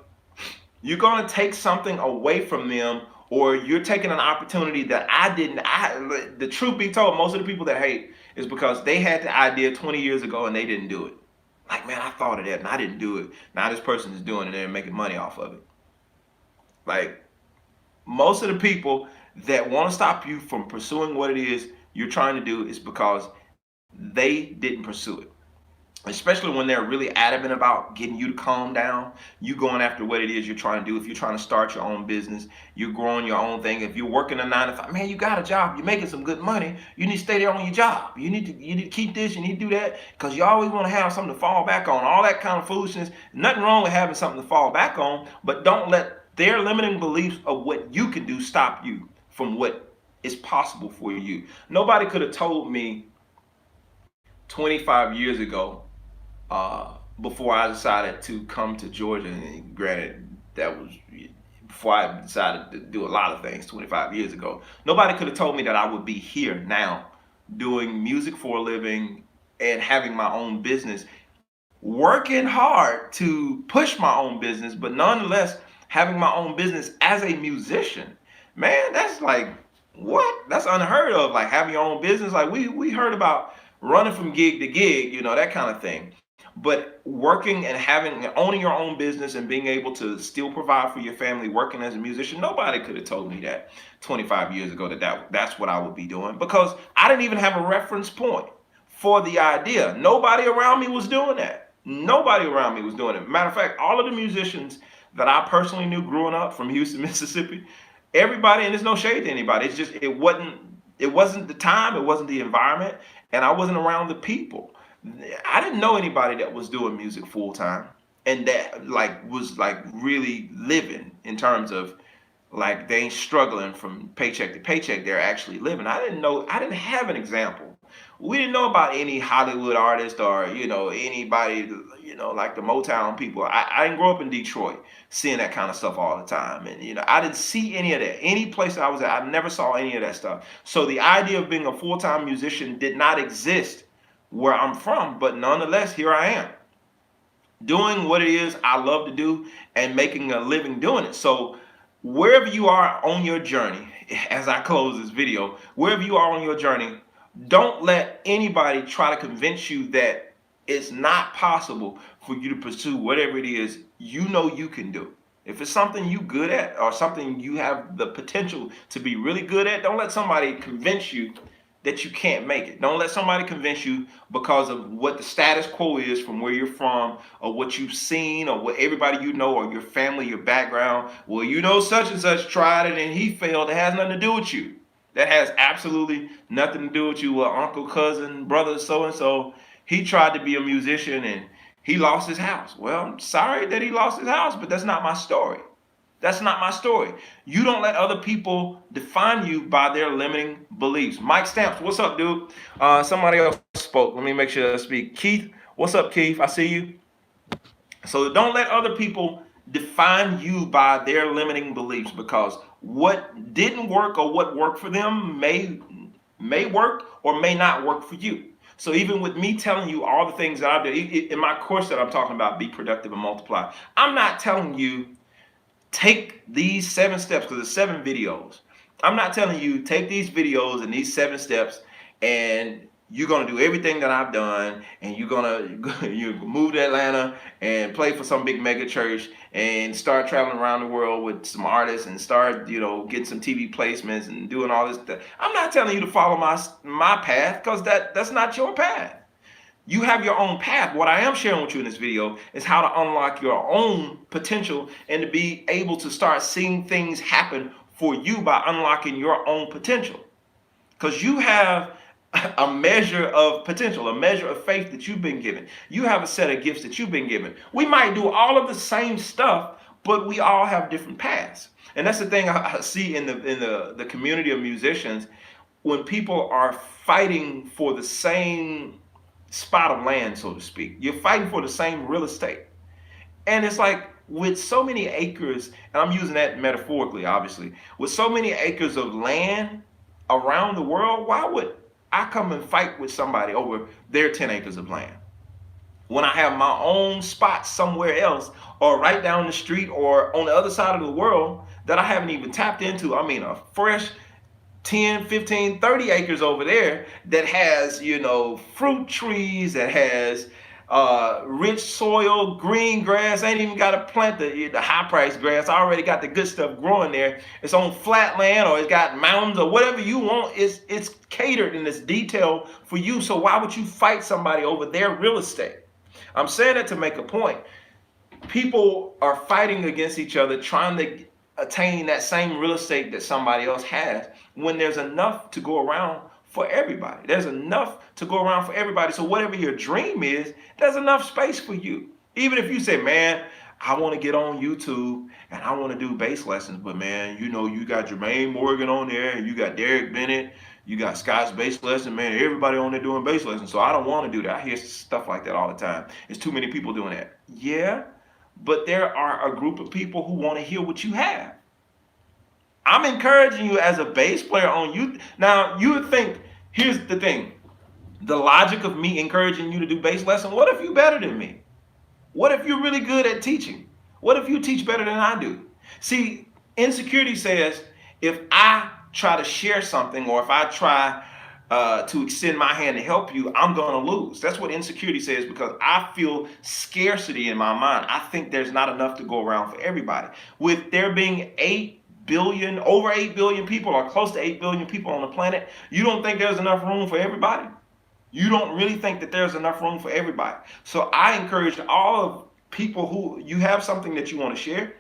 You're going to take something away from them, or you're taking an opportunity that I didn't. The truth be told, most of the people that hate is because they had the idea 20 years ago and they didn't do it. Like, man, I thought of that and I didn't do it. Now this person is doing it and they're making money off of it. Like, most of the people that want to stop you from pursuing what it is you're trying to do is because they didn't pursue it, especially when they're really adamant about getting you to calm down. You going after what it is you're trying to do. If you're trying to start your own business, you're growing your own thing. If you're working a 9 to 5, man, you got a job, you're making some good money, you need to stay there on your job. You need to keep this, you need to do that, because you always want to have something to fall back on. All that kind of foolishness. Nothing wrong with having something to fall back on, but don't let their limiting beliefs of what you can do stop you from what is possible for you. Nobody could have told me 25 years ago, before I decided to come to Georgia. And granted, that was before I decided to do a lot of things 25 years ago. Nobody could have told me that I would be here now doing music for a living and having my own business, working hard to push my own business, but nonetheless having my own business as a musician. Man, that's like, what? That's unheard of. Like, having your own business. Like, we heard about running from gig to gig, that kind of thing. But working and owning your own business and being able to still provide for your family, working as a musician, nobody could have told me that 25 years ago that's what I would be doing, because I didn't even have a reference point for the idea. Nobody around me was doing that. Nobody around me was doing it. Matter of fact, all of the musicians that I personally knew growing up from Houston, Mississippi, everybody, and there's no shade to anybody, it's just it wasn't the time, it wasn't the environment, and I wasn't around the people. I didn't know anybody that was doing music full time. and that like was like really living in terms of like they ain't struggling from paycheck to paycheck. They're actually living. I didn't have an example. We didn't know about any Hollywood artist or, anybody, like the Motown people. I didn't grow up in Detroit seeing that kind of stuff all the time. And, I didn't see any of that. Any place I was at, I never saw any of that stuff. So the idea of being a full-time musician did not exist where I'm from. But nonetheless, here I am doing what it is I love to do and making a living doing it. So wherever you are on your journey, as I close this video, wherever you are on your journey, don't let anybody try to convince you that it's not possible for you to pursue whatever it is you know you can do. If it's something you good at or something you have the potential to be really good at, don't let somebody convince you that you can't make it. Don't let somebody convince you because of what the status quo is from where you're from or what you've seen or what everybody you know or your family, your background. Well, such and such tried it and he failed. It has nothing to do with you. That has absolutely nothing to do with you. Well, uncle, cousin, brother, so-and-so, he tried to be a musician and he lost his house. Well, I'm sorry that he lost his house, but that's not my story. That's not my story. You don't let other people define you by their limiting beliefs. Mike Stamps, what's up, dude? Somebody else spoke. Let me make sure I speak. Keith, what's up, Keith? I see you. So don't let other people define you by their limiting beliefs, because what didn't work or what worked for them may work or may not work for you. So even with me telling you all the things that I do in my course that I'm talking about, Be Productive and Multiply, I'm not telling you take these 7 steps because there's 7 videos. I'm not telling you take these videos and these 7 steps and you're going to do everything that I've done and you're going to you move to Atlanta and play for some big mega church and start traveling around the world with some artists and start, getting some TV placements and doing all this stuff. I'm not telling you to follow my path, because that's not your path. You have your own path. What I am sharing with you in this video is how to unlock your own potential and to be able to start seeing things happen for you by unlocking your own potential. Because you have a measure of potential, a measure of faith that you've been given. You have a set of gifts that you've been given. We might do all of the same stuff, but we all have different paths. And that's the thing I see in the community of musicians. When people are fighting for the same spot of land, so to speak, you're fighting for the same real estate. And it's like, with so many acres, and I'm using that metaphorically, obviously, with so many acres of land around the world, why would I come and fight with somebody over their 10 acres of land when I have my own spot somewhere else, or right down the street or on the other side of the world that I haven't even tapped into? I mean, a fresh 10, 15, 30 acres over there that has, fruit trees, that has rich soil, green grass. I ain't even got to plant the high price grass. I already got the good stuff growing there. It's on flat land, or it's got mountains, or whatever you want. It's catered and it's detailed for you. So why would you fight somebody over their real estate? I'm saying that to make a point. People are fighting against each other, trying to attain that same real estate that somebody else has, when there's enough to go around for everybody. There's enough to go around for everybody. So whatever your dream is, there's enough space for you. Even if you say, man, I want to get on YouTube and I want to do bass lessons, but man, you got Jermaine Morgan on there, and you got Derek Bennett, you got Scott's bass lesson, man, everybody on there doing bass lessons, so I don't want to do that. I hear stuff like that all the time. There's too many people doing that. Yeah, but there are a group of people who want to hear what you have. I'm encouraging you as a bass player on you. Now, you would think, here's the thing. The logic of me encouraging you to do bass lesson, what if you're better than me? What if you're really good at teaching? What if you teach better than I do? See, insecurity says if I try to share something, or if I try to extend my hand to help you, I'm going to lose. That's what insecurity says, because I feel scarcity in my mind. I think there's not enough to go around for everybody. With there being over 8 billion people, or close to 8 billion people on the planet, you don't think there's enough room for everybody? You don't really think that there's enough room for everybody? So I encourage all of people who you have something that you want to share,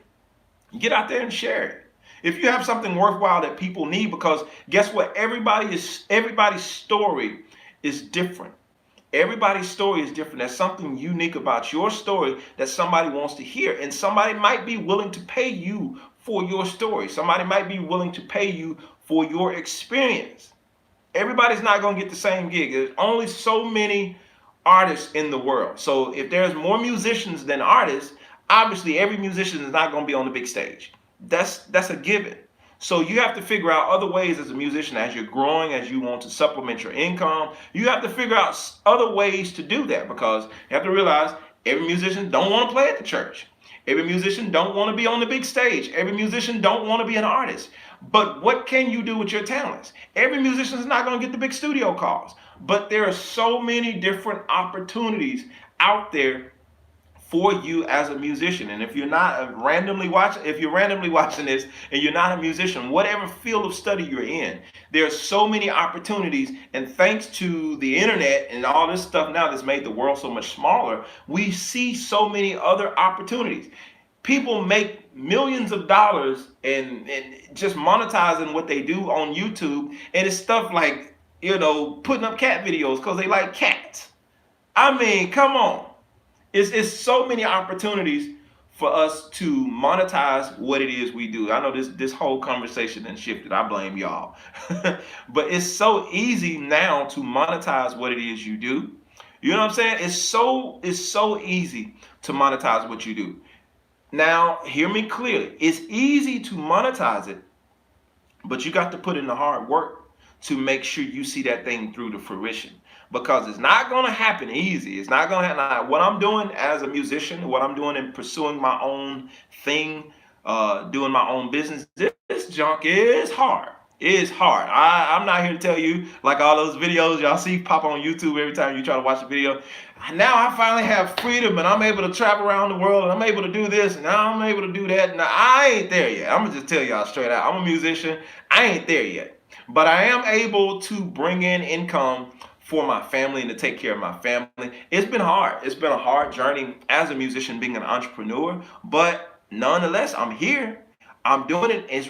get out there and share it. If you have something worthwhile that people need, because guess what? Everybody's story is different. Everybody's story is different. There's something unique about your story that somebody wants to hear. And somebody might be willing to pay you for your story. Somebody might be willing to pay you for your experience. Everybody's not going to get the same gig. There's only so many artists in the world. So if there's more musicians than artists, obviously every musician is not going to be on the big stage. That's a given. So you have to figure out other ways as a musician, as you're growing, as you want to supplement your income. You have to figure out other ways to do that, because you have to realize every musician don't want to play at the church. Every musician don't want to be on the big stage. Every musician don't want to be an artist. But what can you do with your talents? Every musician is not going to get the big studio calls. But there are so many different opportunities out there for you as a musician. And if you're randomly watching this and you're not a musician, whatever field of study you're in, there are so many opportunities. And thanks to the internet and all this stuff now that's made the world so much smaller, we see so many other opportunities. People make millions of dollars and just monetizing what they do on YouTube. And it's stuff like, putting up cat videos because they like cats. I mean, come on. It's so many opportunities for us to monetize what it is we do. I know this whole conversation has shifted. I blame y'all. But it's so easy now to monetize what it is you do. You know what I'm saying? It's so easy to monetize what you do. Now, hear me clearly. It's easy to monetize it, but you got to put in the hard work to make sure you see that thing through to fruition. Because it's not going to happen easy. It's not going to happen. What I'm doing as a musician, what I'm doing in pursuing my own thing, doing my own business, this junk is hard. It's hard. I'm not here to tell you, like all those videos y'all see pop on YouTube every time you try to watch a video. Now I finally have freedom and I'm able to travel around the world and I'm able to do this and now I'm able to do that. Now I ain't there yet. I'm going to just tell y'all straight out. I'm a musician. I ain't there yet. But I am able to bring in income for my family and to take care of my family. It's been hard. It's been a hard journey as a musician, being an entrepreneur, but nonetheless, I'm here. I'm doing it. It's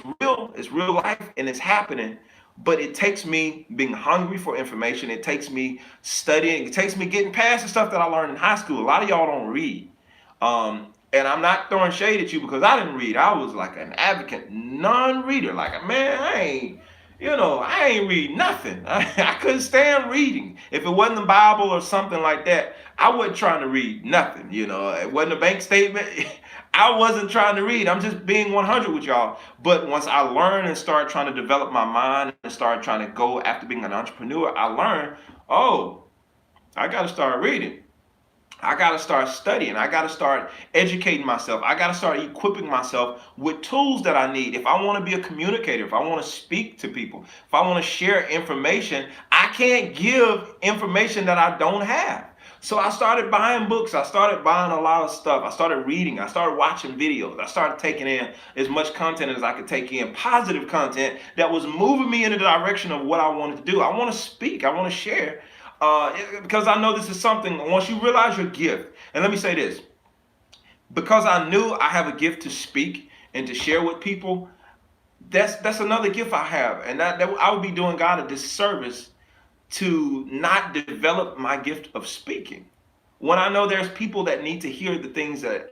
real life, and it's happening. But it takes me being hungry for information. It takes me studying. It takes me getting past the stuff that I learned in high school. A lot of y'all don't read. And I'm not throwing shade at you because I didn't read. I was like an advocate non-reader. Like, man, I ain't read nothing. I couldn't stand reading. If it wasn't the Bible or something like that, I wasn't trying to read nothing. It wasn't a bank statement. I wasn't trying to read. I'm just being 100 with y'all. But once I learned and started trying to develop my mind and started trying to go after being an entrepreneur, I learned, I got to start reading. I got to start studying. I got to start educating myself. I got to start equipping myself with tools that I need. If I want to be a communicator, if I want to speak to people, if I want to share information, I can't give information that I don't have. So I started buying books. I started buying a lot of stuff. I started reading. I started watching videos. I started taking in as much content as I could take in, positive content that was moving me in the direction of what I wanted to do. I want to speak. I want to share. Because I know this is something, once you realize your gift, and let me say this, because I knew I have a gift to speak and to share with people, that's another gift I have. And that I would be doing God a disservice to not develop my gift of speaking. When I know there's people that need to hear the things that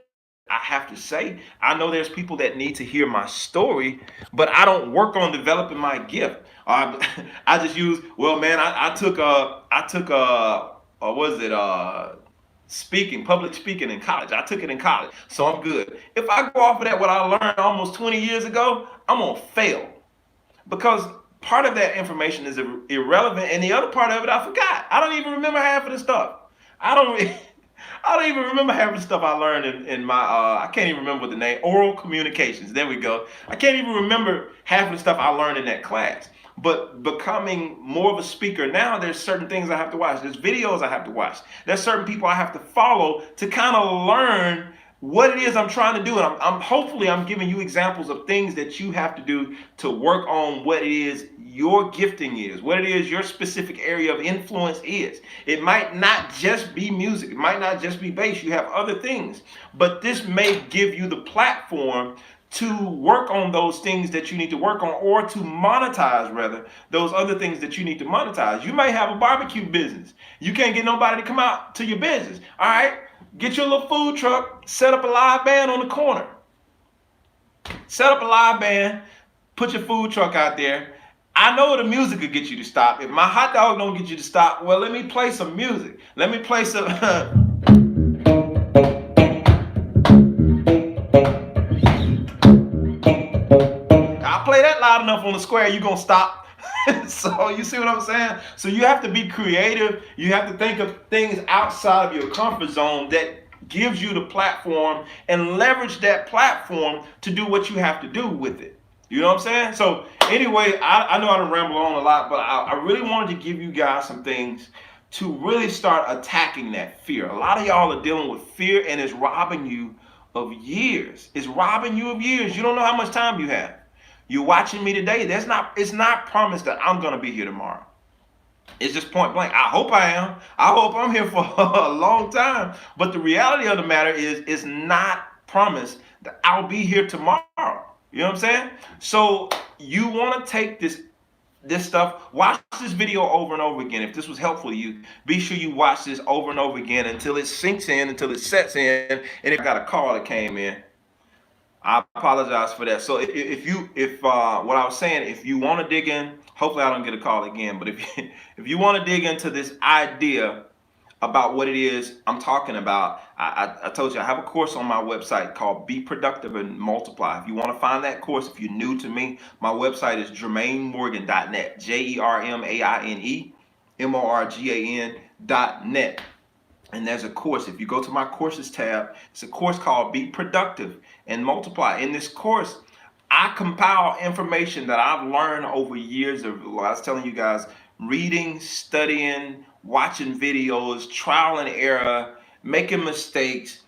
I have to say, I know there's people that need to hear my story, but I don't work on developing my gift. I just use, I took public speaking in college. I took it in college, so I'm good. If I go off of that, what I learned almost 20 years ago, I'm gonna fail, because part of that information is irrelevant, and the other part of it I forgot. I don't even remember half of the stuff. I don't even remember half of the stuff I learned in my, I can't even remember what the name, oral communications. There we go. I can't even remember half of the stuff I learned in that class. But becoming more of a speaker now, there's certain things I have to watch. There's videos I have to watch. There's certain people I have to follow to kind of learn what it is I'm trying to do. And I'm giving you examples of things that you have to do to work on what it is your gifting is, what it is your specific area of influence is. It might not just be music. It might not just be bass. You have other things. But this may give you the platform to work on those things that you need to work on, or to monetize rather those other things that you need to monetize. You may have a barbecue business. You can't get nobody to come out to your business. All right, get your little food truck, set up a live band on the corner. Set up a live band, put your food truck out there. I know the music will get you to stop. If my hot dog don't get you to stop, well, let me play some music. Let me play some. I play that loud enough on the square, you're gonna stop. So you see what I'm saying? So you have to be creative. You have to think of things outside of your comfort zone that gives you the platform, and leverage that platform to do what you have to do with it. You know what I'm saying? So anyway, I know I done ramble on a lot, but I really wanted to give you guys some things to really start attacking that fear. A lot of y'all are dealing with fear, and it's robbing you of years. It's robbing you of years. You don't know how much time you have. You're watching me today. It's not promised that I'm gonna be here tomorrow. It's just point blank. I hope I am. I hope I'm here for a long time. But the reality of the matter is, it's not promised that I'll be here tomorrow. You know what I'm saying? So you want to take this stuff, watch this video over and over again. If this was helpful to you, be sure you watch this over and over again until it sinks in, until it sets in. And if I got a call that came in, I apologize for that. So if what I was saying, if you want to dig in, hopefully I don't get a call again. But if you want to dig into this idea about what it is I'm talking about, I told you I have a course on my website called Be Productive and Multiply. If you want to find that course, if you're new to me, my website is jermainemorgan.net, JermaineMorgan.net. And there's a course. If you go to my courses tab, it's a course called Be Productive and Multiply. In this course, I compile information that I've learned over years of, well, I was telling you guys, reading, studying, watching videos, trial and error, making mistakes,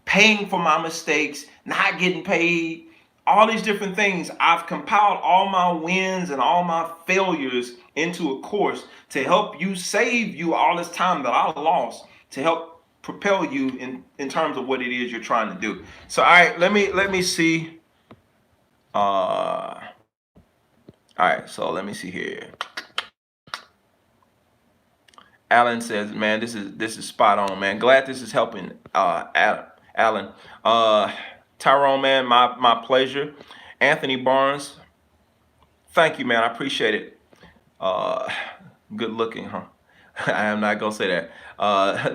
paying for my mistakes, not getting paid, all these different things. I've compiled all my wins and all my failures into a course to help you, save you all this time that I lost, to help propel you in terms of what it is you're trying to do. So, all right, let me see. All right, so let me see here. Alan says, man, this is spot on, man. Glad this is helping, Alan. Tyrone, man, my pleasure. Anthony Barnes, thank you, man. I appreciate it. Good looking, huh? I am not gonna say that.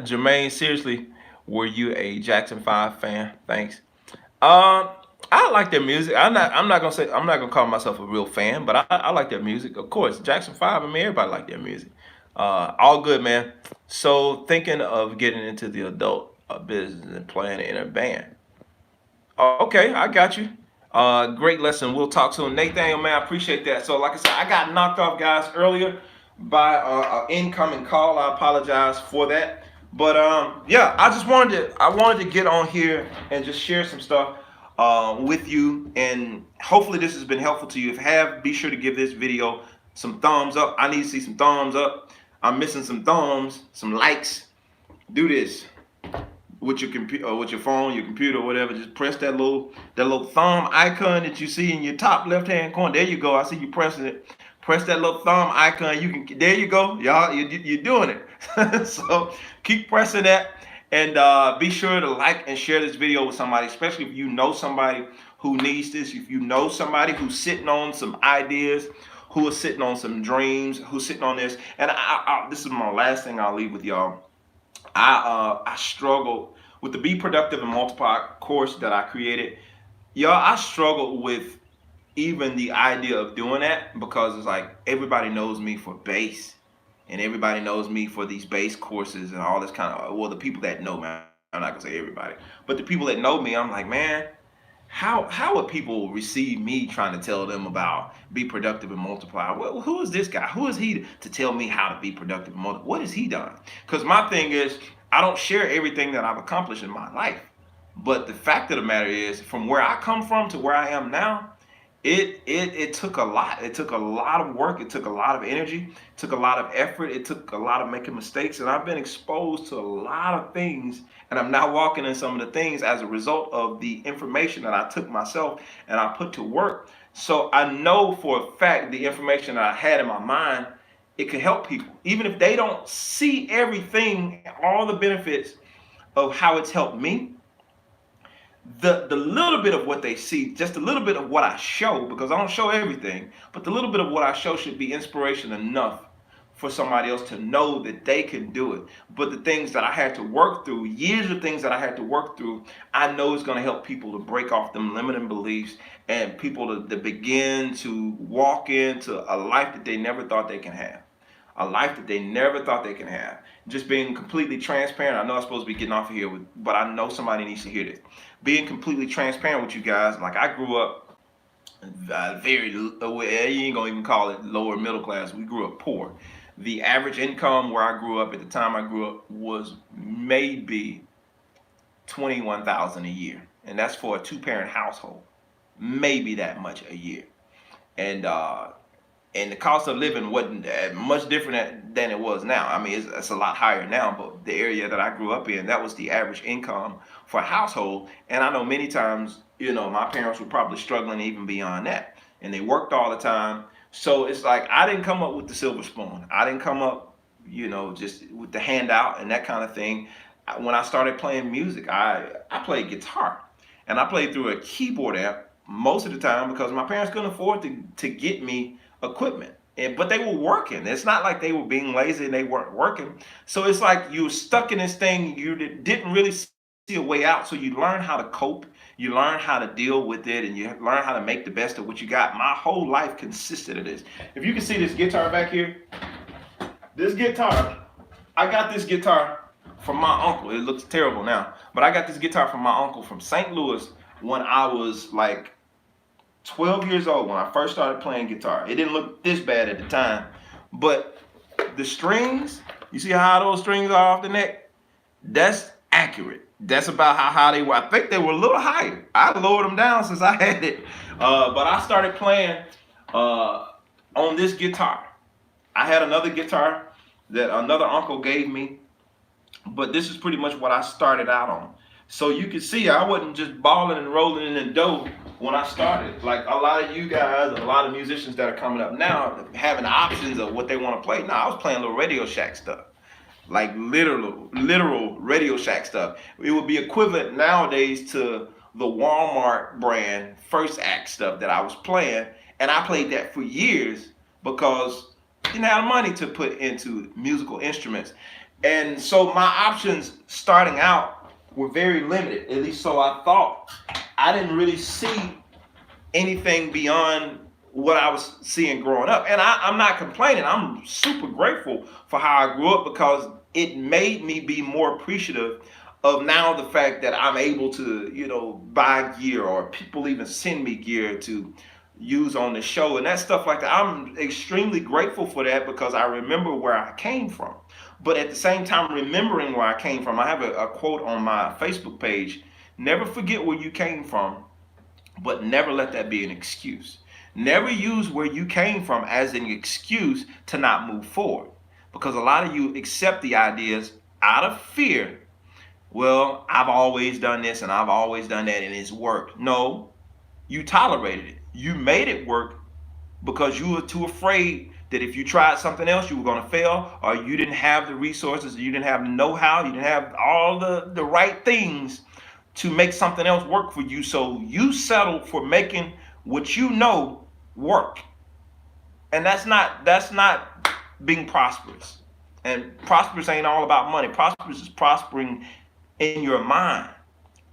Jermaine, seriously, were you a Jackson 5 fan? Thanks. I like their music. I'm not gonna call myself a real fan, but I like their music. Of course, Jackson 5, I mean, everybody like their music. All good, man. So thinking of getting into the adult business and playing in a band. Okay, I got you. Great lesson. We'll talk soon. Nathaniel, man, I appreciate that. So like I said, I got knocked off, guys, earlier by an incoming call. I apologize for that. But yeah, I wanted to get on here and just share some stuff with you, and hopefully this has been helpful to you. If you have, be sure to give this video some thumbs up. I need to see some thumbs up. I'm missing some thumbs, some likes. Do this with your computer, with your phone, your computer, whatever. Just press that little thumb icon that you see in your top left hand corner. There you go. I see you pressing it. Press that little thumb icon. You can. There you go, y'all. You're doing it. So keep pressing that, and be sure to like and share this video with somebody, especially if you know somebody who needs this. If you know somebody who's sitting on some ideas, who is sitting on some dreams, who's sitting on this. And this is my last thing I'll leave with y'all. I struggled with the Be Productive and Multiply course that I created. Y'all, I struggled with even the idea of doing that, because it's like everybody knows me for bass, and everybody knows me for these bass courses and all this kind of, well, the people that know me, I'm not gonna say everybody, but the people that know me, I'm like, man, how would people receive me trying to tell them about Be Productive and Multiply? Well, who is this guy? Who is he to tell me how to be productive and multiply? What has he done? Because my thing is, I don't share everything that I've accomplished in my life. But the fact of the matter is, from where I come from to where I am now, It took a lot. It took a lot of work. It took a lot of energy. It took a lot of effort. It took a lot of making mistakes. And I've been exposed to a lot of things. And I'm now walking in some of the things as a result of the information that I took myself and I put to work. So I know for a fact the information that I had in my mind, it can help people. Even if they don't see everything, all the benefits of how it's helped me, the little bit of what they see, just a little bit of what I show, because I don't show everything, but the little bit of what I show should be inspiration enough for somebody else to know that they can do it. But the things that I had to work through, years of things that I had to work through, I know it's going to help people to break off them limiting beliefs and people to begin to walk into a life that they never thought they can have. A life that they never thought they can have. Just being completely transparent. I know I'm supposed to be getting off of here, but I know somebody needs to hear this. Being completely transparent with you guys. Like, I grew up very, you ain't gonna even call it lower middle class. We grew up poor. The average income where I grew up at the time I grew up was maybe 21,000 a year, and that's for a two-parent household. Maybe that much a year, and the cost of living wasn't much different than it was now. I mean, it's a lot higher now, but the area that I grew up in, that was the average income for a household. And I know many times, my parents were probably struggling even beyond that, and they worked all the time. So it's like I didn't come up with the silver spoon. I didn't come up, just with the handout and that kind of thing. When I started playing music, I played guitar, and I played through a keyboard amp most of the time because my parents couldn't afford to get me equipment. But they were working. It's not like they were being lazy and they weren't working. So it's like you were stuck in this thing. You didn't really see a way out. So you learn how to cope. You learn how to deal with it, and you learn how to make the best of what you got. My whole life consisted of this. If you can see this guitar back here, this guitar, I got this guitar from my uncle. It looks terrible now, but I got this guitar from my uncle from St. Louis when I was like 12 years old, when I first started playing guitar. It didn't look this bad at the time, but the strings, you see how those strings are off the neck? That's accurate. That's about how high they were. I think they were a little higher. I lowered them down since I had it. But I started playing on this guitar. I had another guitar that another uncle gave me, but this is pretty much what I started out on. So you can see I wasn't just balling and rolling in the dough when I started. Like a lot of you guys, a lot of musicians that are coming up now, having options of what they want to play. Now, I was playing little Radio Shack stuff, like literal Radio Shack stuff. It would be equivalent nowadays to the Walmart brand First Act stuff that I was playing, and I played that for years because I didn't have money to put into musical instruments. And so my options starting out were very limited, at least so I thought. I didn't really see anything beyond what I was seeing growing up. And I'm not complaining. I'm super grateful for how I grew up because it made me be more appreciative of now the fact that I'm able to, buy gear, or people even send me gear to use on the show and that stuff like that. I'm extremely grateful for that because I remember where I came from. But at the same time, remembering where I came from, I have a quote on my Facebook page: never forget where you came from, but never let that be an excuse. Never use where you came from as an excuse to not move forward. Because a lot of you accept the ideas out of fear. Well, I've always done this and I've always done that and it's worked. No, you tolerated it. You made it work because you were too afraid that if you tried something else, you were going to fail, or you didn't have the resources, you didn't have the know-how, you didn't have all the right things to make something else work for you. So you settled for making what you know work. And that's not being prosperous. And prosperous ain't all about money. Prosperous is prospering in your mind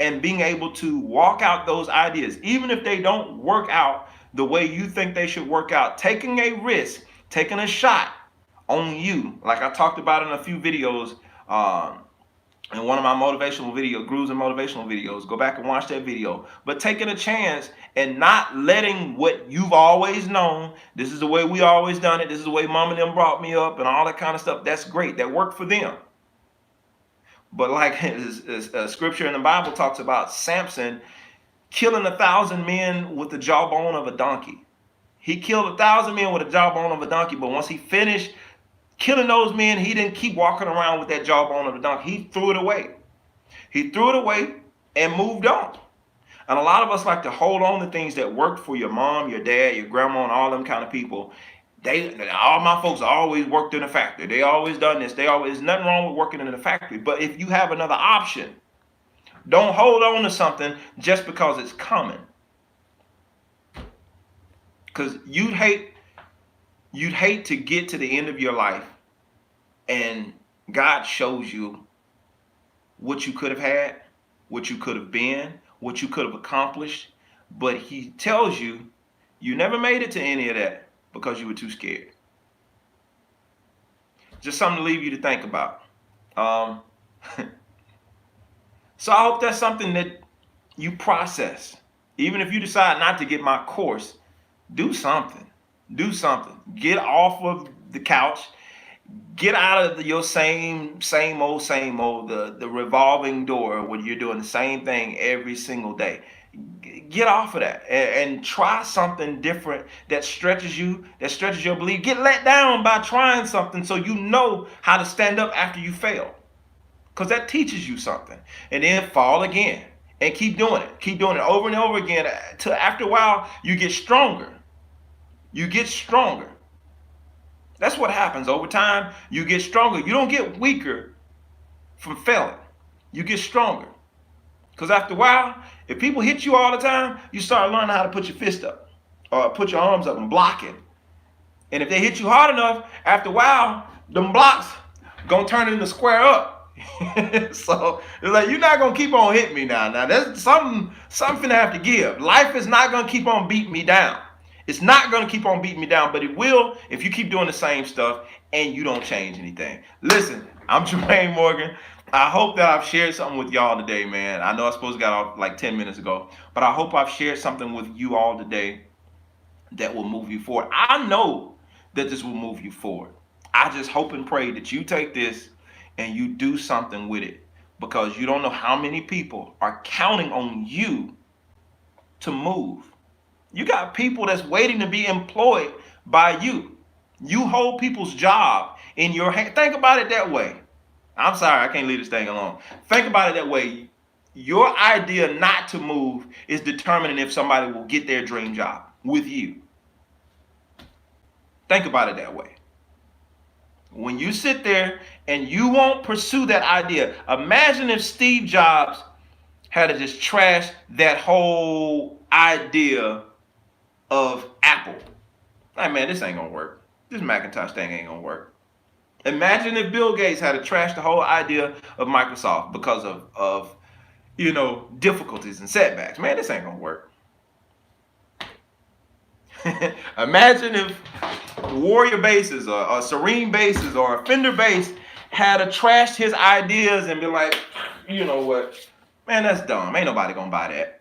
and being able to walk out those ideas, even if they don't work out the way you think they should work out, taking a risk, taking a shot on you. Like I talked about in a few videos, in one of my motivational videos, grooves and motivational videos. Go back and watch that video. But taking a chance and not letting what you've always known, this is the way we always done it, this is the way mom and them brought me up and all that kind of stuff. That's great. That worked for them. But like scripture in the Bible talks about Samson, killing 1,000 men with the jawbone of a donkey. He killed 1,000 men with a jawbone of a donkey, but once he finished killing those men, he didn't keep walking around with that jawbone of a donkey. He threw it away. He threw it away and moved on. And a lot of us like to hold on to things that worked for your mom, your dad, your grandma, and all them kind of people. All my folks always worked in a factory. They always done this. There's nothing wrong with working in a factory. But if you have another option, don't hold on to something just because it's coming. Because you'd hate to get to the end of your life and God shows you what you could have had, what you could have been, what you could have accomplished, but he tells you you never made it to any of that because you were too scared. Just something to leave you to think about. So I hope that's something that you process. Even if you decide not to get my course, do something. Do something. Get off of the couch. Get out of your same old, the revolving door where you're doing the same thing every single day. Get off of that and try something different that stretches you, that stretches your belief. Get let down by trying something so you know how to stand up after you fail. Because that teaches you something. And then fall again and keep doing it. Keep doing it over and over again. Till after a while, you get stronger. You get stronger. That's what happens over time. You get stronger. You don't get weaker from failing. You get stronger. Because after a while, if people hit you all the time, you start learning how to put your fist up or put your arms up and block it. And if they hit you hard enough, after a while, them blocks gonna turn into square up. So it's like, you're not gonna keep on hitting me now. Now that's something to have to give. Life is not gonna keep on beating me down. It's not going to keep on beating me down, but it will if you keep doing the same stuff and you don't change anything. Listen, I'm Jermaine Morgan. I hope that I've shared something with y'all today, man. I know I supposed to got off like 10 minutes ago, but I hope I've shared something with you all today that will move you forward. I know that this will move you forward. I just hope and pray that you take this and you do something with it, because you don't know how many people are counting on you to move. You got people that's waiting to be employed by you. You hold people's job in your hand. Think about it that way. I'm sorry, I can't leave this thing alone. Think about it that way. Your idea not to move is determining if somebody will get their dream job with you. Think about it that way. When you sit there and you won't pursue that idea, imagine if Steve Jobs had to just trash that whole idea of Apple. Like, man, this ain't gonna work. This Macintosh thing ain't gonna work. Imagine if Bill Gates had to trash the whole idea of Microsoft because of difficulties and setbacks. Man, this ain't gonna work. Imagine if Warrior Bases or Serene Bases or Fender Bass had to trash his ideas and be like, you know what, man, that's dumb. Ain't nobody gonna buy that.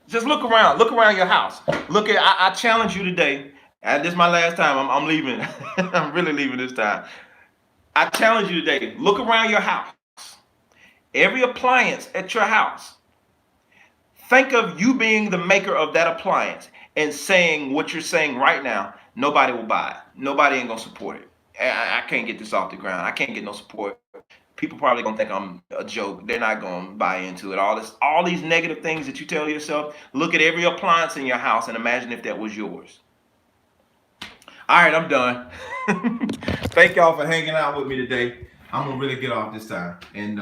Just look around your house. I challenge you today, and this is my last time. I'm leaving. I'm really leaving this time. I challenge you today. Look around your house. Every appliance at your house. Think of you being the maker of that appliance and saying what you're saying right now. Nobody will buy it. Nobody ain't gonna support it. I can't get this off the ground. I can't get no support. People probably gonna think I'm a joke. They're not gonna buy into it. All these negative things that you tell yourself. Look at every appliance in your house and imagine if that was yours. All right, I'm done. Thank y'all for hanging out with me today. I'm gonna really get off this time. And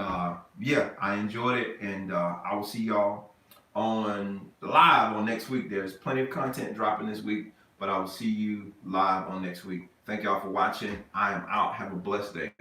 yeah, I enjoyed it, and I will see y'all live on next week. There's plenty of content dropping this week, but I will see you live on next week. Thank y'all for watching. I am out. Have a blessed day.